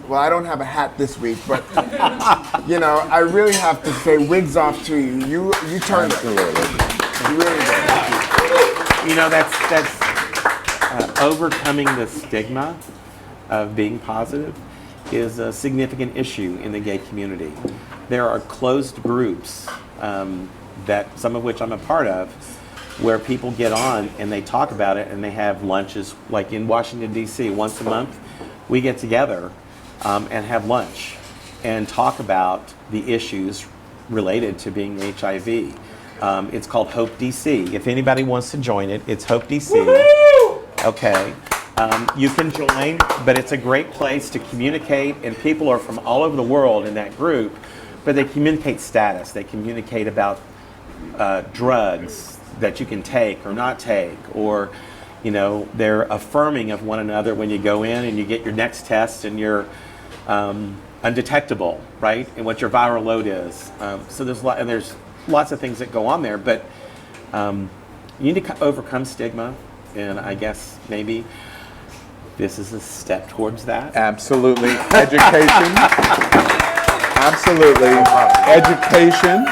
well, I don't have a hat this week, but, you know, I really have to say wigs off to you. You turned it. You really did. You know, that's overcoming the stigma of being positive is a significant issue in the gay community. There are closed groups that some of which I'm a part of, where people get on and they talk about it and they have lunches, like in Washington, D.C. once a month. We get together and have lunch and talk about the issues related to being HIV. It's called Hope DC. If anybody wants to join it, it's Hope DC. Okay. You can join, but it's a great place to communicate, and people are from all over the world in that group, but they communicate status. They communicate about drugs that you can take or not take, or, you know, they're affirming of one another when you go in and you get your next test and you're undetectable, right? And what your viral load is. So there's lots of things that go on there, but you need to overcome stigma, and I guess maybe this is a step towards that. Absolutely. Education. Absolutely. Education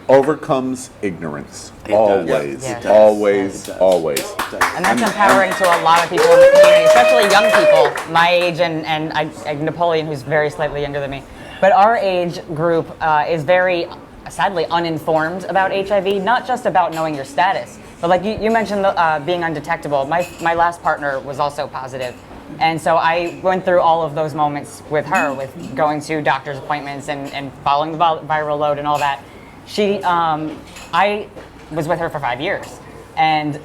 overcomes ignorance. Always. Yes. Always. Always. And that's empowering to a lot of people in the community, especially young people my age and Napoleon, who's very slightly younger than me. But our age group is very, sadly, uninformed about HIV, not just about knowing your status, but like you mentioned being undetectable. My last partner was also positive. And so I went through all of those moments with her, with going to doctor's appointments and following the viral load and all that. I was with her for 5 years and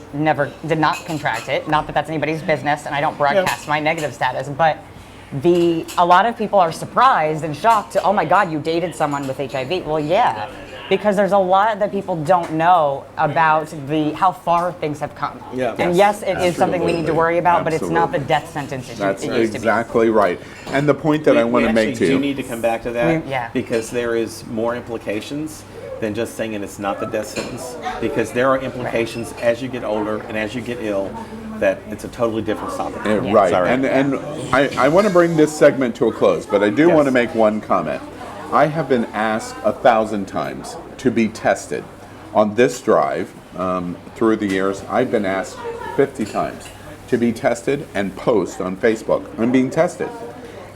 did not contract it. Not that that's anybody's business, and I don't broadcast my negative status, but a lot of people are surprised and shocked to, oh my God, you dated someone with HIV. Well, yeah, because there's a lot that people don't know about how far things have come. Yeah. And yes, it is something we need to worry about, but it's not the death sentence it That's used to be. exactly right. And the point that I want to make to We you. do need to come back to that, because there is more implications than just saying it's not the death sentence, because there are implications as you get older and as you get ill that it's a totally different topic. Right. Sorry. And I want to bring this segment to a close, but I do want to make one comment. I have been asked 1,000 times to be tested. On this drive, through the years, I've been asked 50 times to be tested and post on Facebook. I'm being tested.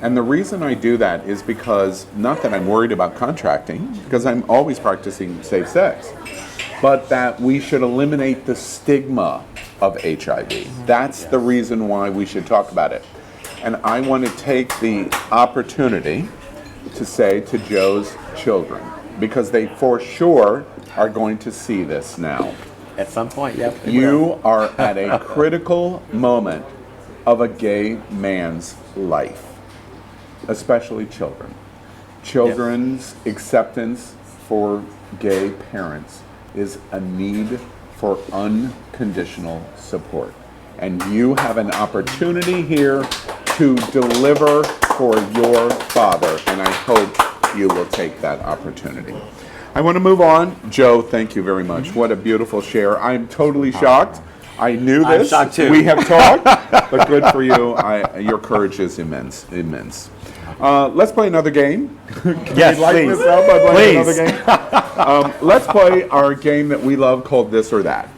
And the reason I do that is because, not that I'm worried about contracting, because I'm always practicing safe sex, but that we should eliminate the stigma of HIV. That's the reason why we should talk about it. And I want to take the opportunity to say to Joe's children, because they for sure are going to see this now. At some point, yep. You are at a critical moment of a gay man's life, especially children. Children's acceptance for gay parents is a need for unconditional support. And you have an opportunity here to deliver for your father, and I hope you will take that opportunity. I want to move on. Joe, thank you very much. What a beautiful share. I'm totally shocked I knew I'm this. shocked too. We have talked, but good for you. Your courage is immense. Let's play another game. Yes, we lighten please. this up by playing Please. another game? Let's play our game that we love called This or That.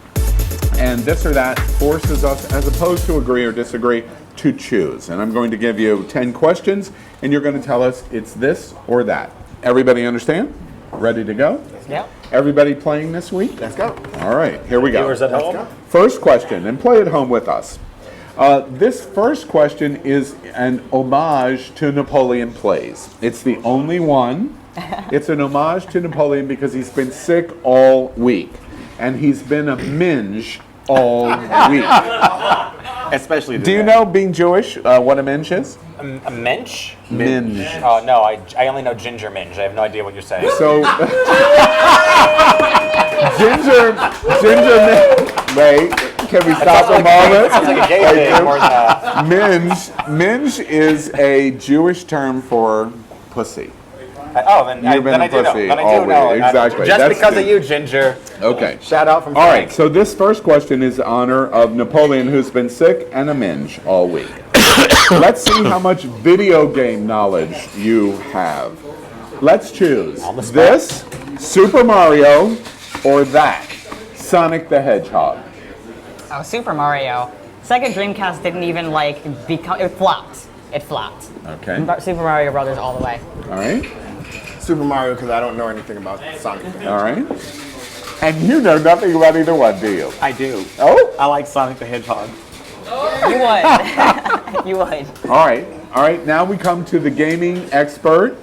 And This or That forces us, as opposed to agree or disagree, to choose. And I'm going to give you 10 questions, and you're going to tell us it's this or that. Everybody understand? Ready to go? Yep. Everybody playing this week? Let's go. All right, here we go. Viewers at home. First question, and play at home with us. This first question is an homage to Napoleon Plays. It's the only one. It's an homage to Napoleon because he's been sick all week. And he's been a minge all week. Especially Do you know, being Jewish, what a minge is? A minge? Minge. Oh, no, I only know ginger minge. I have no idea what you're saying. So, ginger minge. Wait, can we stop a moment? Sounds like a gay thing more than Minge is a Jewish term for pussy. then You've been then a I do know. pussy Then I all do know. week. Exactly. Just That's because the- of you, Ginger. Okay. Shout out from All Frank. right, so this first question is in honor of Napoleon, who's been sick and a minge all week. Let's see how much video game knowledge you have. Let's choose this, Super Mario, or that, Sonic the Hedgehog. Oh, Super Mario. Second Dreamcast didn't even become. It flopped. It flopped. Okay. Super Mario Brothers all the way. All right. Super Mario, because I don't know anything about Sonic. All right. And you know nothing about either one, do you? I do. Oh? I like Sonic the Hedgehog. You would. You would. All right. All right. Now we come to the gaming expert.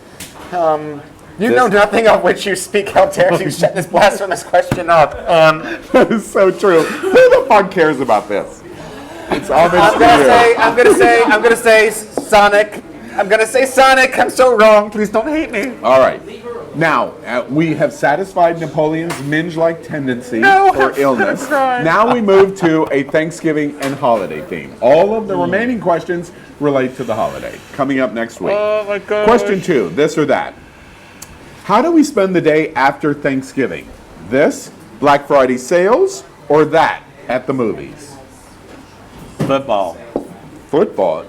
You know nothing of which you speak. How dare you set this blasphemous question up? That is so true. Who the fuck cares about this? It's homage to you. I'm gonna say Sonic. I'm gonna say Sonic. I'm so wrong. Please don't hate me. All right. Now, we have satisfied Napoleon's minge-like tendency or illness. Now we move to a Thanksgiving and holiday theme. All of the remaining questions relate to the holiday. Coming up next week. Oh my God. Question 2, this or that. How do we spend the day after Thanksgiving? This, Black Friday sales, or that, at the movies? Football. Football.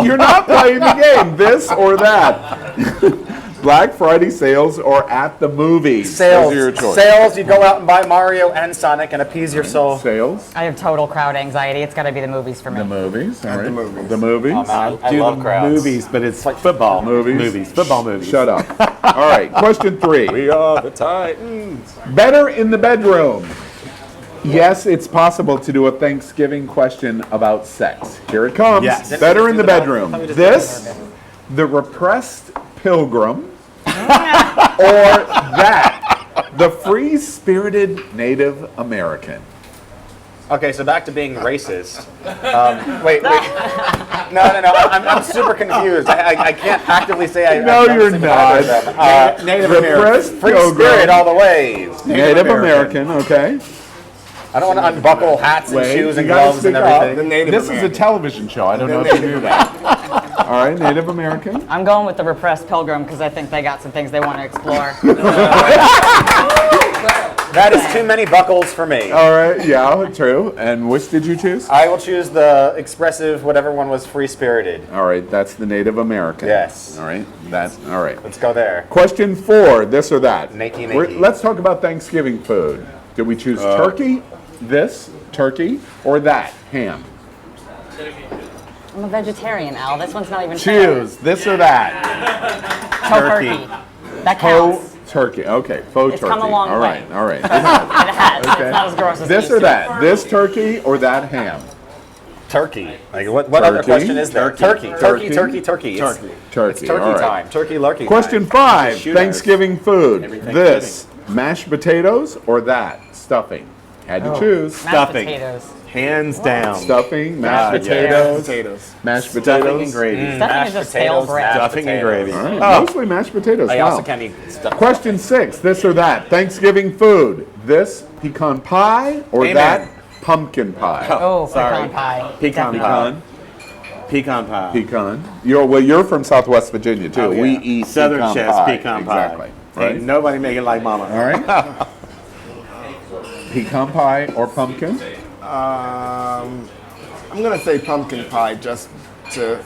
You're not playing the game. This or that. Black Friday sales or at the movies? Sales. Those are your choice. Sales. You go out and buy Mario and Sonic and appease your soul. Sales. I have total crowd anxiety. It's got to be the movies for me. The movies. All right. the movies. The movies. Oh, man, I Do love the crowds. movies, but it's like football. Movies. Football movies. Shut up. All right. Question 3. We are the Titans. Better in the bedroom. Yes, it's possible to do a Thanksgiving question about sex. Here it comes. Yes. Better in the bedroom. This, the repressed pilgrim, or that, the free-spirited Native American. Okay, so back to being racist. Wait. No. I'm super confused. I can't actively say I. No, you're not. Native Repressed American. Free pilgrim. spirit all the way. Native American, okay. I don't want to unbuckle hats and shoes and you gotta gloves and speak up. everything. This is a television show. I don't know if you knew that. All right, Native American. I'm going with the repressed pilgrim because I think they got some things they want to explore. That is too many buckles for me. All right, yeah, true. And which did you choose? I will choose the expressive, whatever one was free-spirited. All right, that's the Native American. Yes. All right, that's all right. Let's go there. Question 4, this or that. Nakey. Let's talk about Thanksgiving food. Did we choose turkey, this, turkey, or that, ham? I'm a vegetarian, Al. This one's not even fair. Choose this or that. Turkey. That counts. Faux turkey. Okay, faux It's turkey. come a long all right, way. all right. It has. It's not as gross as it This used or to. that. This turkey or that ham. Turkey. Like what other Turkey. question is there? Turkey. It's Turkey. turkey All right. time. Turkey lurkey Question time. 5, Thanksgiving food. Every Thanksgiving. This, mashed potatoes or that, stuffing? Had to choose. Mashed Stuffing. potatoes. Hands down. Stuffing, mashed yeah. potatoes, Potatoes. mashed Stuffing potatoes. and gravy. Stuffing is just stale bread. Stuffing and gravy. All right, mostly mashed potatoes. I Wow. also can eat stuff. Question 6, this or that, Thanksgiving food. This, pecan pie or Amen. that, pumpkin pie? Oh, Sorry. pecan pie. Pecan Definitely. pie. Pecan pie. Pecan. You're from Southwest Virginia too. Oh, yeah. We eat Southern pecan chefs pie. pecan pie. Exactly. Right. Ain't nobody make it like mama. All right. Pecan pie or pumpkin? I'm gonna say pumpkin pie just to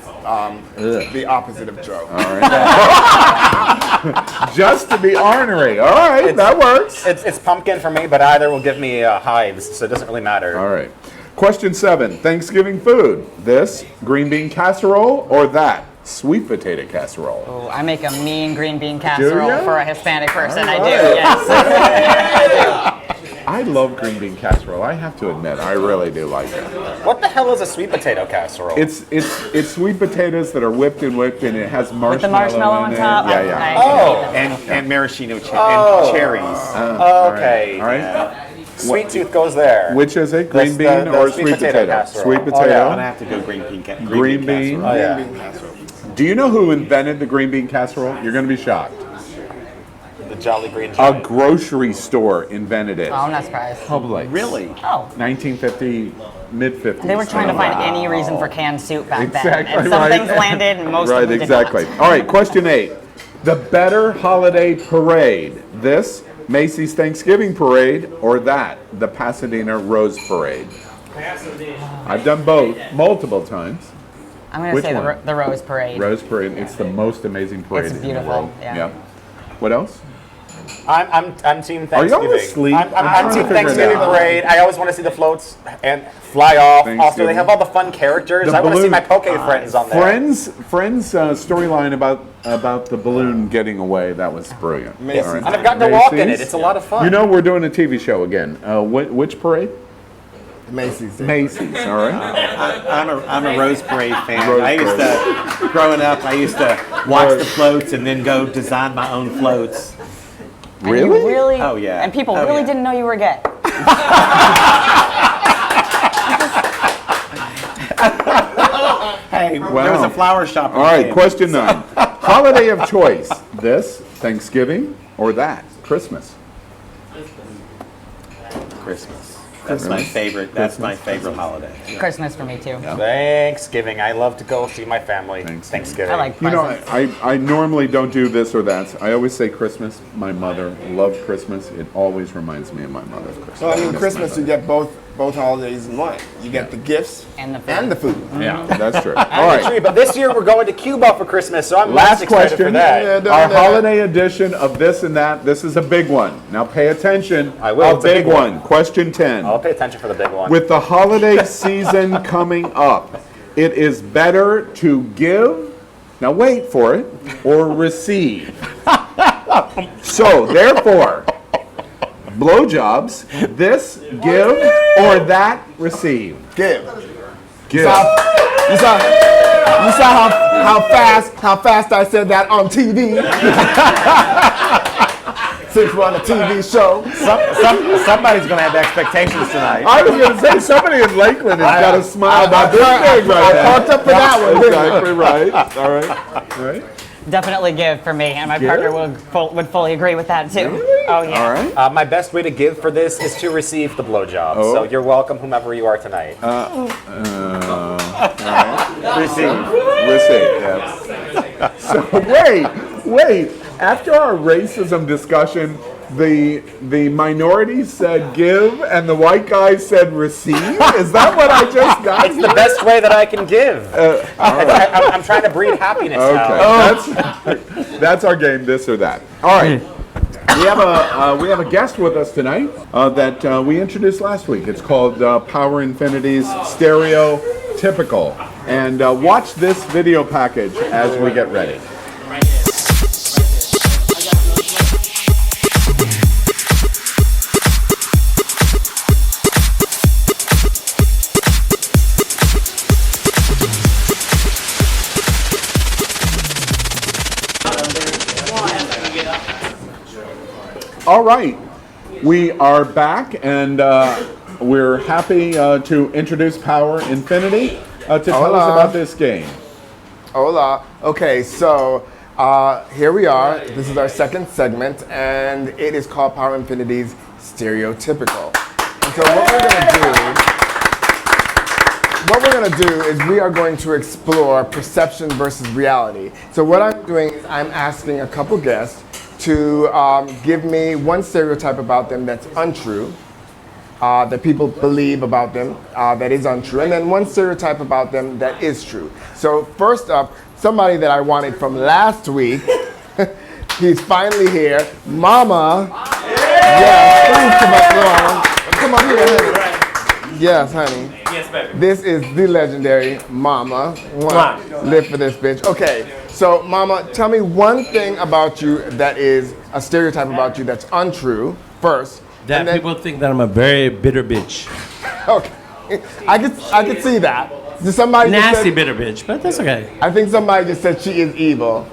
the opposite of Joe. All right. Just to be ornery. All right, that works. It's pumpkin for me, but either will give me hives, so it doesn't really matter. All right. Question 7. Thanksgiving food. This, green bean casserole, or that, sweet potato casserole? Oh, I make a mean green bean casserole ya? for a Hispanic person. All I do, right. yes. I love green bean casserole. I have to admit, I really do like it. What the hell is a sweet potato casserole? It's sweet potatoes that are whipped, and it has marshmallow With the marshmallow in on it. top? Yeah, yeah. And maraschino and cherries. Okay. All right. Sweet tooth goes there. Which is it? Green bean the or sweet sweet potato potato? casserole. Sweet Oh, potato. yeah. I'm gonna have to go green bean casserole. Green bean. Oh, yeah. Do you know who invented the green bean casserole? You're going to be shocked. The Jolly Green A Giant. grocery store invented it. Oh, I'm not surprised. Publix. Really? Oh. 1950, mid-50s. They were trying to find any reason for canned soup back Exactly, then. And some right. things landed and most Right, of them did exactly. not. All right, question 8. The better holiday parade. This, Macy's Thanksgiving Parade, or that, the Pasadena Rose Parade? I've done both multiple times. I'm going to Which say one? the Rose Parade. Rose Parade. It's the most amazing parade It's in the beautiful, world. yeah. What else? I'm Team Are Thanksgiving. y'all asleep? I'm trying to Team figure it Thanksgiving out. parade. I always want to see the floats and fly off. Also, Thanksgiving. they have all the fun characters. The I want to see balloon- my Poke friends on there. Friends storyline about the balloon getting away. That was brilliant. Yes. All right. And I've gotten to walk in it. Macy's. It's a lot of fun. You know we're doing a TV show again. Which parade? Macy's. Macy's. All right. I'm a Rose Parade fan. Rose I used to, growing up, I used to watch the floats and then go design my own floats. And you really? Oh, yeah. And people Oh, really yeah. didn't know you were gay. Hey, Wow. there was a flower shop. All right. Question 9. Holiday of choice. This, Thanksgiving, or that, Christmas? Christmas. That's my favorite. That's my favorite holiday. Christmas for me too. Thanksgiving. I love to go see my family. Thanksgiving. I like You know, presents. I normally don't do this or that. I always say Christmas. My mother loved Christmas. It always reminds me of my mother's Christmas. So I mean, miss Christmas my you get both holidays in one. You get the gifts and the food. Yeah, that's true. All And the tree, right. but this year we're going to Cuba for Christmas, so I'm Last less excited for question. that. Our holiday edition of this and that. This is a big one. Now pay attention. I will. A It's a big big one. one. Question 10. I'll pay attention for the big one. With the holiday season coming up, it is better to give, now wait for it, or receive. So, therefore, blowjobs, this give or that receive. Give. Give. You saw how fast I said that on TV. Since we're on a TV show. Somebody's going to have expectations tonight. I was going to say, somebody in Lakeland has got a smile about this thing right now. I parked up for that one. Exactly right. All right. All right. Definitely give for me, and my Give? partner would fully agree with that too. Oh yeah. All right. My best way to give for this is to receive the blowjob. Oh. So you're welcome, whomever you are tonight. All right. Receive. Yes. So wait. After our racism discussion, the minority said give and the white guy said receive? Is that what I just got? It's the best way that I can give. I'm trying to breed happiness now. Okay, that's our game, this or that. All right. We have a guest with us tonight that we introduced last week. It's called Power Infinity's Stereotypical. And watch this video package as we get ready. All right, we are back, and we're happy to introduce Power Infinity to tell us about this game. Hola. Okay, so here we are. This is our second segment, and it is called Power Infinity's Stereotypical. And so what we're going to do is we are going to explore perception versus reality. So what I'm doing is I'm asking a couple guests to give me one stereotype about them that's untrue, that people believe about them that is untrue, and then one stereotype about them that is true. So first up, somebody that I wanted from last week, he's finally here, Mama. Yes, please come up here, honey. Yes, honey. Yes, baby. This is the legendary Mama. Live for this bitch. Okay, so Mama, tell me one thing about you that is a stereotype about you that's untrue first. That people think that I'm a very bitter bitch. Okay, I could see that. Did somebody just Nasty said, bitter bitch, but that's okay. I think somebody just said she is evil.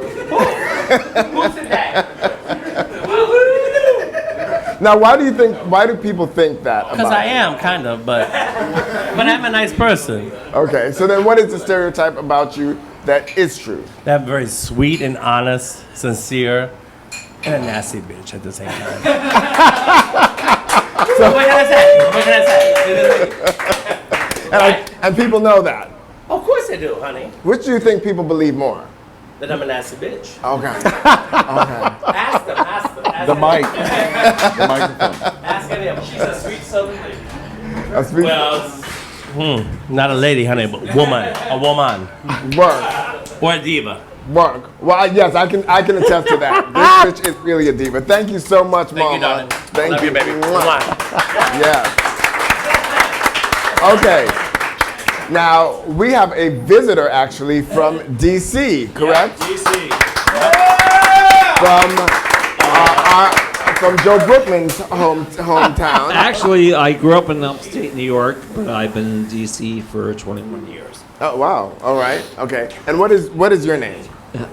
Now, why do people think that about Because I you? am, kind of, but I'm a nice person. Okay, so then what is the stereotype about you that is true? That I'm very sweet and honest, sincere, and a nasty bitch at the same time. So, what can I say? What can I say? and people know that. Of course they do, honey. Which do you think people believe more? That I'm a nasty bitch. Okay. Ask them. The mic. The microphone. Ask any of them. She's a sweet southern lady. A sweet. Well, not a lady, honey, but woman. A woman. Work. Or a diva. Work. Well, yes, I can attest to that. This bitch is really a diva. Thank you so much, Mama. Thank you, darling. Thank Love you, baby. Yeah. Okay. Now we have a visitor actually from DC, correct? Yeah, DC. From Joe Brookman's hometown. Actually, I grew up in upstate New York, but I've been in DC for 21 years. Oh wow! All right. Okay. And what is your name?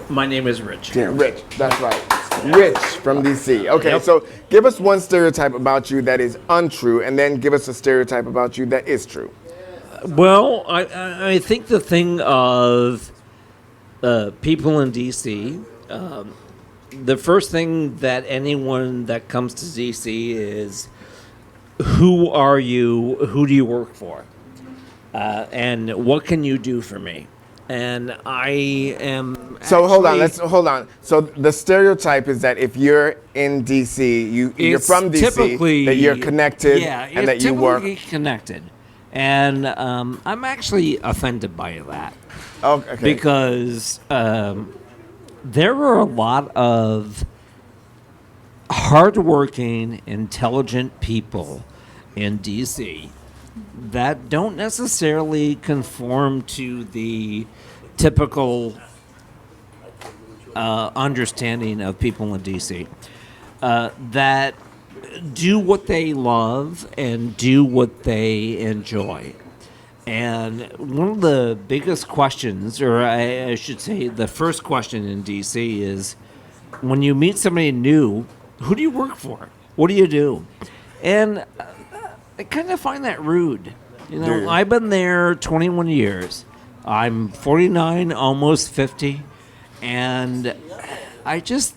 My name is Rich. Yeah, Rich. That's right. Rich from DC. Okay. Yep. So give us one stereotype about you that is untrue, and then give us a stereotype about you that is true. Well, I think the thing of people in DC, the first thing that anyone that comes to DC is, who are you? Who do you work for? And what can you do for me? And I am. So hold on. Hold on. So the stereotype is that if you're in DC, you're from DC, that you're connected, and that you work. Typically connected. And I'm actually offended by that. Okay. Because there are a lot of hardworking, intelligent people in D.C. that don't necessarily conform to the typical understanding of people in D.C. That do what they love and do what they enjoy. And one of the biggest questions, or I should say the first question in DC is, when you meet somebody new, who do you work for? What do you do? And I kind of find that rude. You know, I've been there 21 years. I'm 49, almost 50. And I just,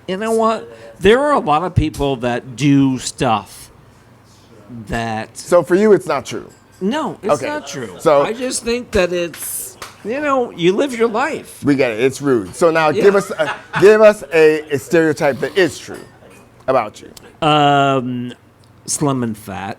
you know what? There are a lot of people that do stuff that... So for you, it's not true? No, it's not true. So I just think that it's, you know, you live your life. We get it. It's rude. So now give us a stereotype that is true about you. Slim and fat.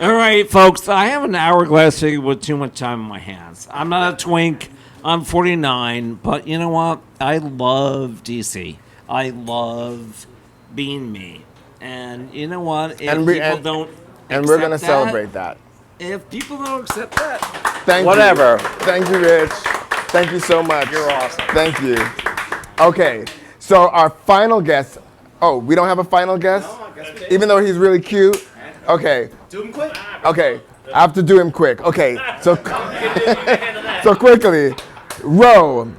All right, folks, I have an hourglass figure with too much time on my hands. I'm not a twink. I'm 49, but you know what? I love DC. I love being me. And you know what? If people don't and we're going to accept celebrate that. If people don't accept that, Thank whatever. you. Thank you, Rich. Thank you so much. You're awesome. Thank you. Okay, so our final guest. Oh, we don't have a final guest? Even though he's really cute? Okay. Do him quick. Okay, I have to do him quick. Okay, so so quickly, Ro,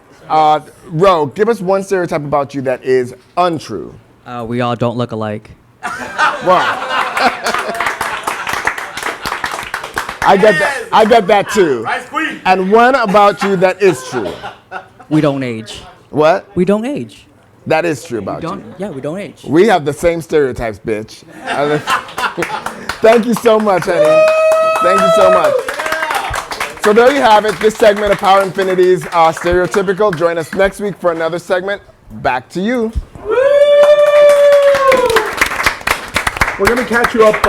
give us one stereotype about you that is untrue. We all don't look alike. Well, I get that too. And one about you that is true. We don't age. What? We don't age. That is true about you. Yeah, we don't age. We have the same stereotypes, bitch. Thank you so much, honey. Thank you so much. So there you have it. This segment of Power Infinity's Stereotypical. Join us next week for another segment. Back to you. We're going to catch you up.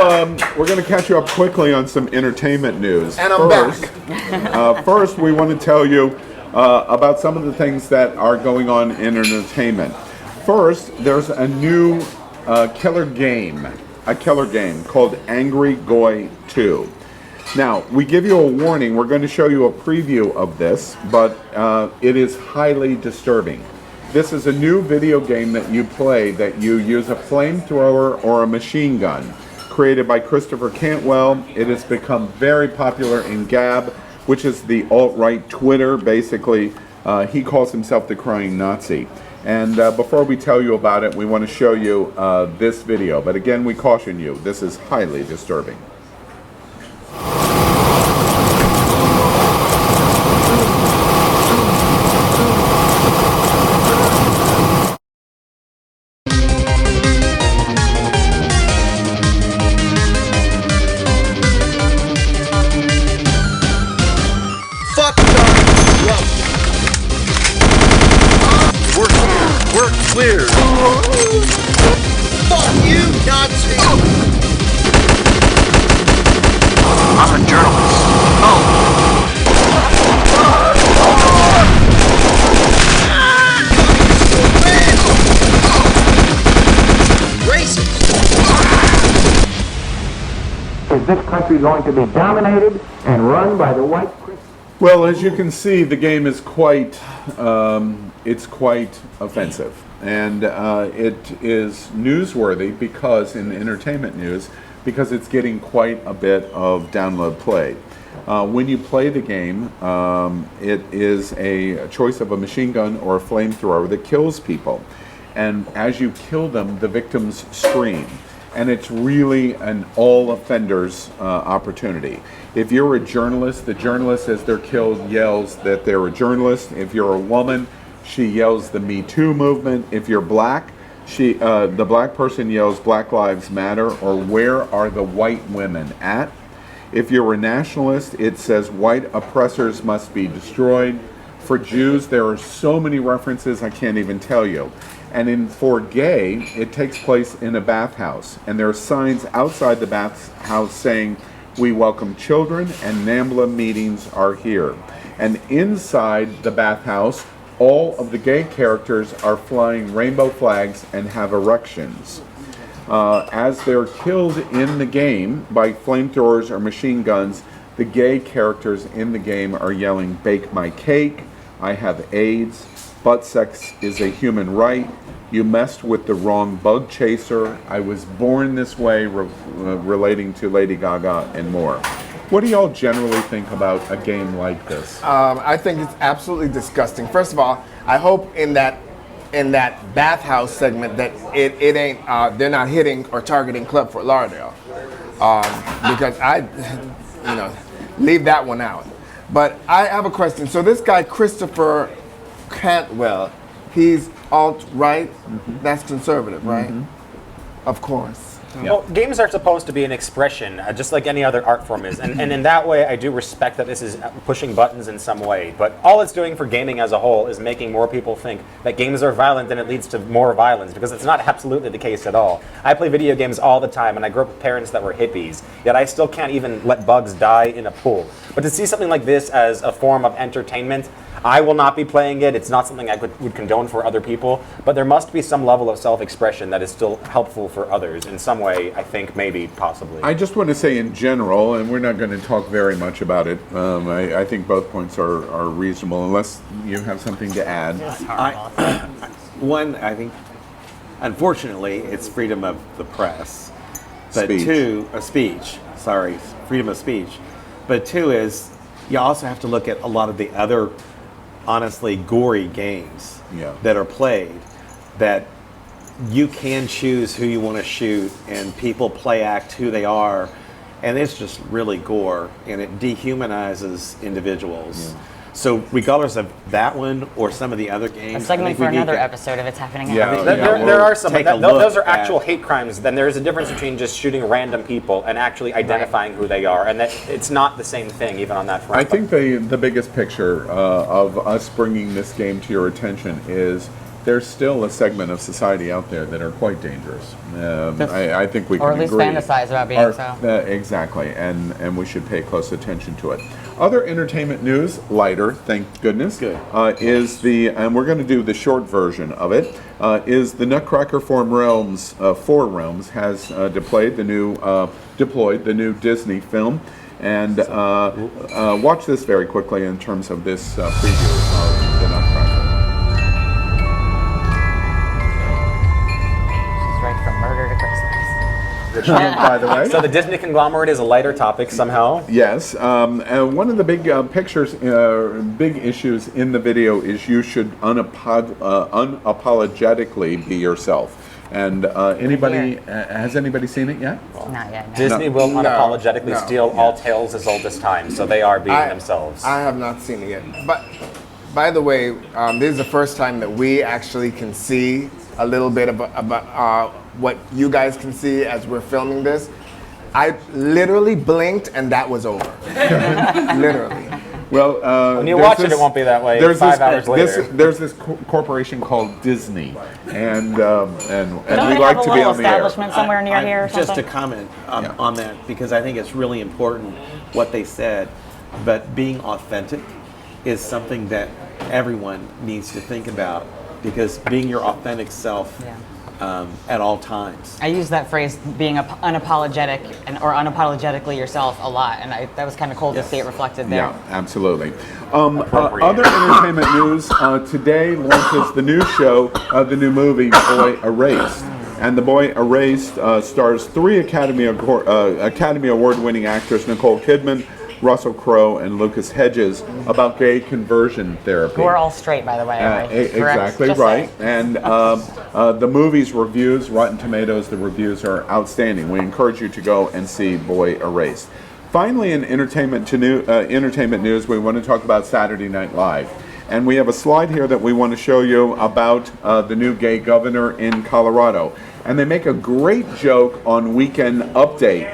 We're going to catch you up quickly on some entertainment news. And I'm back. First, we want to tell you about some of the things that are going on in entertainment. First, there's a new killer game called Angry Goy 2. Now, we give you a warning. We're going to show you a preview of this, but it is highly disturbing. This is a new video game that you play that you use a flamethrower or a machine gun. Created by Christopher Cantwell, it has become very popular in Gab, which is the alt-right Twitter. Basically, he calls himself the crying Nazi. And before we tell you about it, we want to show you this video. But again, we caution you, this is highly disturbing. We're clear. Fuck you, Nazi! I'm a journalist. Racist! Is this country going to be dominated and run by the white? Well, as you can see, the game is quite offensive, and it is newsworthy because in entertainment news, because it's getting quite a bit of download play. When you play the game, it is a choice of a machine gun or a flamethrower that kills people, and as you kill them, the victims scream. And it's really an all offenders opportunity. If you're a journalist, the journalist as they're killed yells that they're a journalist. If you're a woman, she yells the Me Too movement. If you're black, the black person yells Black Lives Matter or where are the white women at? If you're a nationalist, it says white oppressors must be destroyed. For Jews, there are so many references I can't even tell you. And for gay, it takes place in a bathhouse. And there are signs outside the bathhouse saying, "We welcome children and NAMBLA meetings are here." And inside the bathhouse, all of the gay characters are flying rainbow flags and have erections. As they're killed in the game by flamethrowers or machine guns, the gay characters in the game are yelling, "Bake my cake," "I have AIDS," "Butt sex is a human right," "You messed with the wrong bug chaser," "I was born this way," relating to Lady Gaga, and more. What do y'all generally think about a game like this? I think it's absolutely disgusting. First of all, I hope in that bathhouse segment that it ain't they're not hitting or targeting Club Fort Lauderdale, because leave that one out. But I have a question. So this guy Christopher Cantwell, he's alt-right. That's conservative, right? Of course. Well, games are supposed to be an expression, just like any other art form is. And in that way, I do respect that this is pushing buttons in some way. But all it's doing for gaming as a whole is making more people think that games are violent and it leads to more violence, because it's not absolutely the case at all. I play video games all the time, and I grew up with parents that were hippies, yet I still can't even let bugs die in a pool. But to see something like this as a form of entertainment, I will not be playing it. It's not something I would condone for other people, but there must be some level of self-expression that is still helpful for others in some way, I think, maybe, possibly. I just want to say in general, and we're not going to talk very much about it, I think both points are reasonable, unless you have something to add. One, I think, unfortunately, it's freedom of the press. But Speech. two, freedom of speech. But two is, you also have to look at a lot of the other honestly gory games that are played, that you can choose who you want to shoot and people play act who they are, and it's just really gore and it dehumanizes individuals. So regardless of that one or some of the other games, A segment for another episode if it's happening. There are some. Take a Those are look actual at- hate crimes. Then there is a difference between just shooting random people and actually identifying who they are, and that it's not the same thing even on that front. I think the biggest picture of us bringing this game to your attention is there's still a segment of society out there that are quite dangerous. I think we can Or at least agree. fantasize about being so. Exactly, and we should pay close attention to it. Other entertainment news, lighter, thank goodness, is the, and we're going to do the short version of it, is the Nutcracker Four Realms has deployed the new Disney film. And watch this very quickly in terms of this preview of the Nutcracker. She's right from murder to Christmas. By the way. So the Disney conglomerate is a lighter topic somehow. Yes, and one of the big big issues in the video is you should unapologetically be yourself. And has anybody seen it yet? Not yet. No. Disney will unapologetically steal all tales as old as time, so they are being themselves. I have not seen it yet. But by the way, this is the first time that we actually can see a little bit about what you guys can see as we're filming this. I literally blinked and that was over. Literally. Well, when you watch it, it won't be that way. 5 hours later. There's this corporation called Disney, and Don't we they like have to a be little on the air. establishment somewhere near here or Just something? to comment on that, because I think it's really important what they said, but being authentic is something that everyone needs to think about, because being your authentic self at all times. I use that phrase, being unapologetic or unapologetically yourself, a lot, and that was kind of cool to see it reflected there. Yeah, absolutely. Other entertainment news, today launches the new show, the new movie, Boy Erased. And The Boy Erased stars 3 Academy Award-winning actors, Nicole Kidman, Russell Crowe, and Lucas Hedges, about gay conversion therapy. Who are all straight, by the way. Exactly right. And the movie's reviews, Rotten Tomatoes, the reviews are outstanding. We encourage you to go and see Boy Erased. Finally, in entertainment news, we want to talk about Saturday Night Live. And we have a slide here that we want to show you about the new gay governor in Colorado. And they make a great joke on Weekend Update,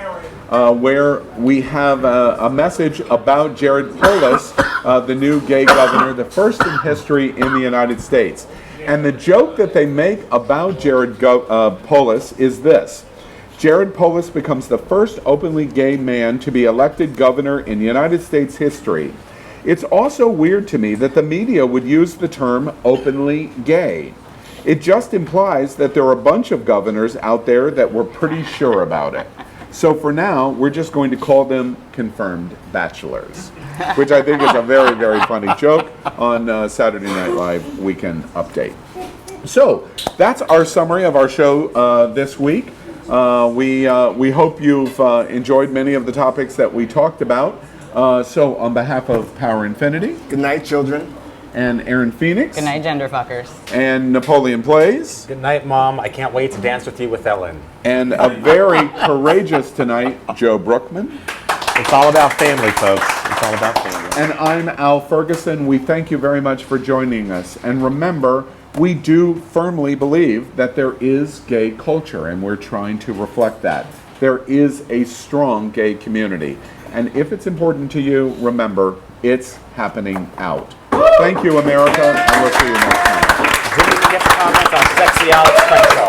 where we have a message about Jared Polis, the new gay governor, the first in history in the United States. And the joke that they make about Jared Polis is this: Jared Polis becomes the first openly gay man to be elected governor in United States history. It's also weird to me that the media would use the term openly gay. It just implies that there are a bunch of governors out there that were pretty sure about it. So for now, we're just going to call them confirmed bachelors, which I think is a very, very funny joke on Saturday Night Live Weekend Update. So that's our summary of our show this week. We hope you've enjoyed many of the topics that we talked about. So on behalf of Power Infinity. Good night, children. And Aaron Phoenix. Good night, gender fuckers. And Napoleon Plays. Good night, Mom. I can't wait to dance with you with Ellen. And a very courageous tonight, Joe Brookman. It's all about family, folks. It's all about family. And I'm Al Ferguson. We thank you very much for joining us. And remember, we do firmly believe that there is gay culture, and we're trying to reflect that. There is a strong gay community. And if it's important to you, remember, it's happening out. Thank you, America, and we'll see you next time. Didn't even get to comment on sexy Alex Crenshaw.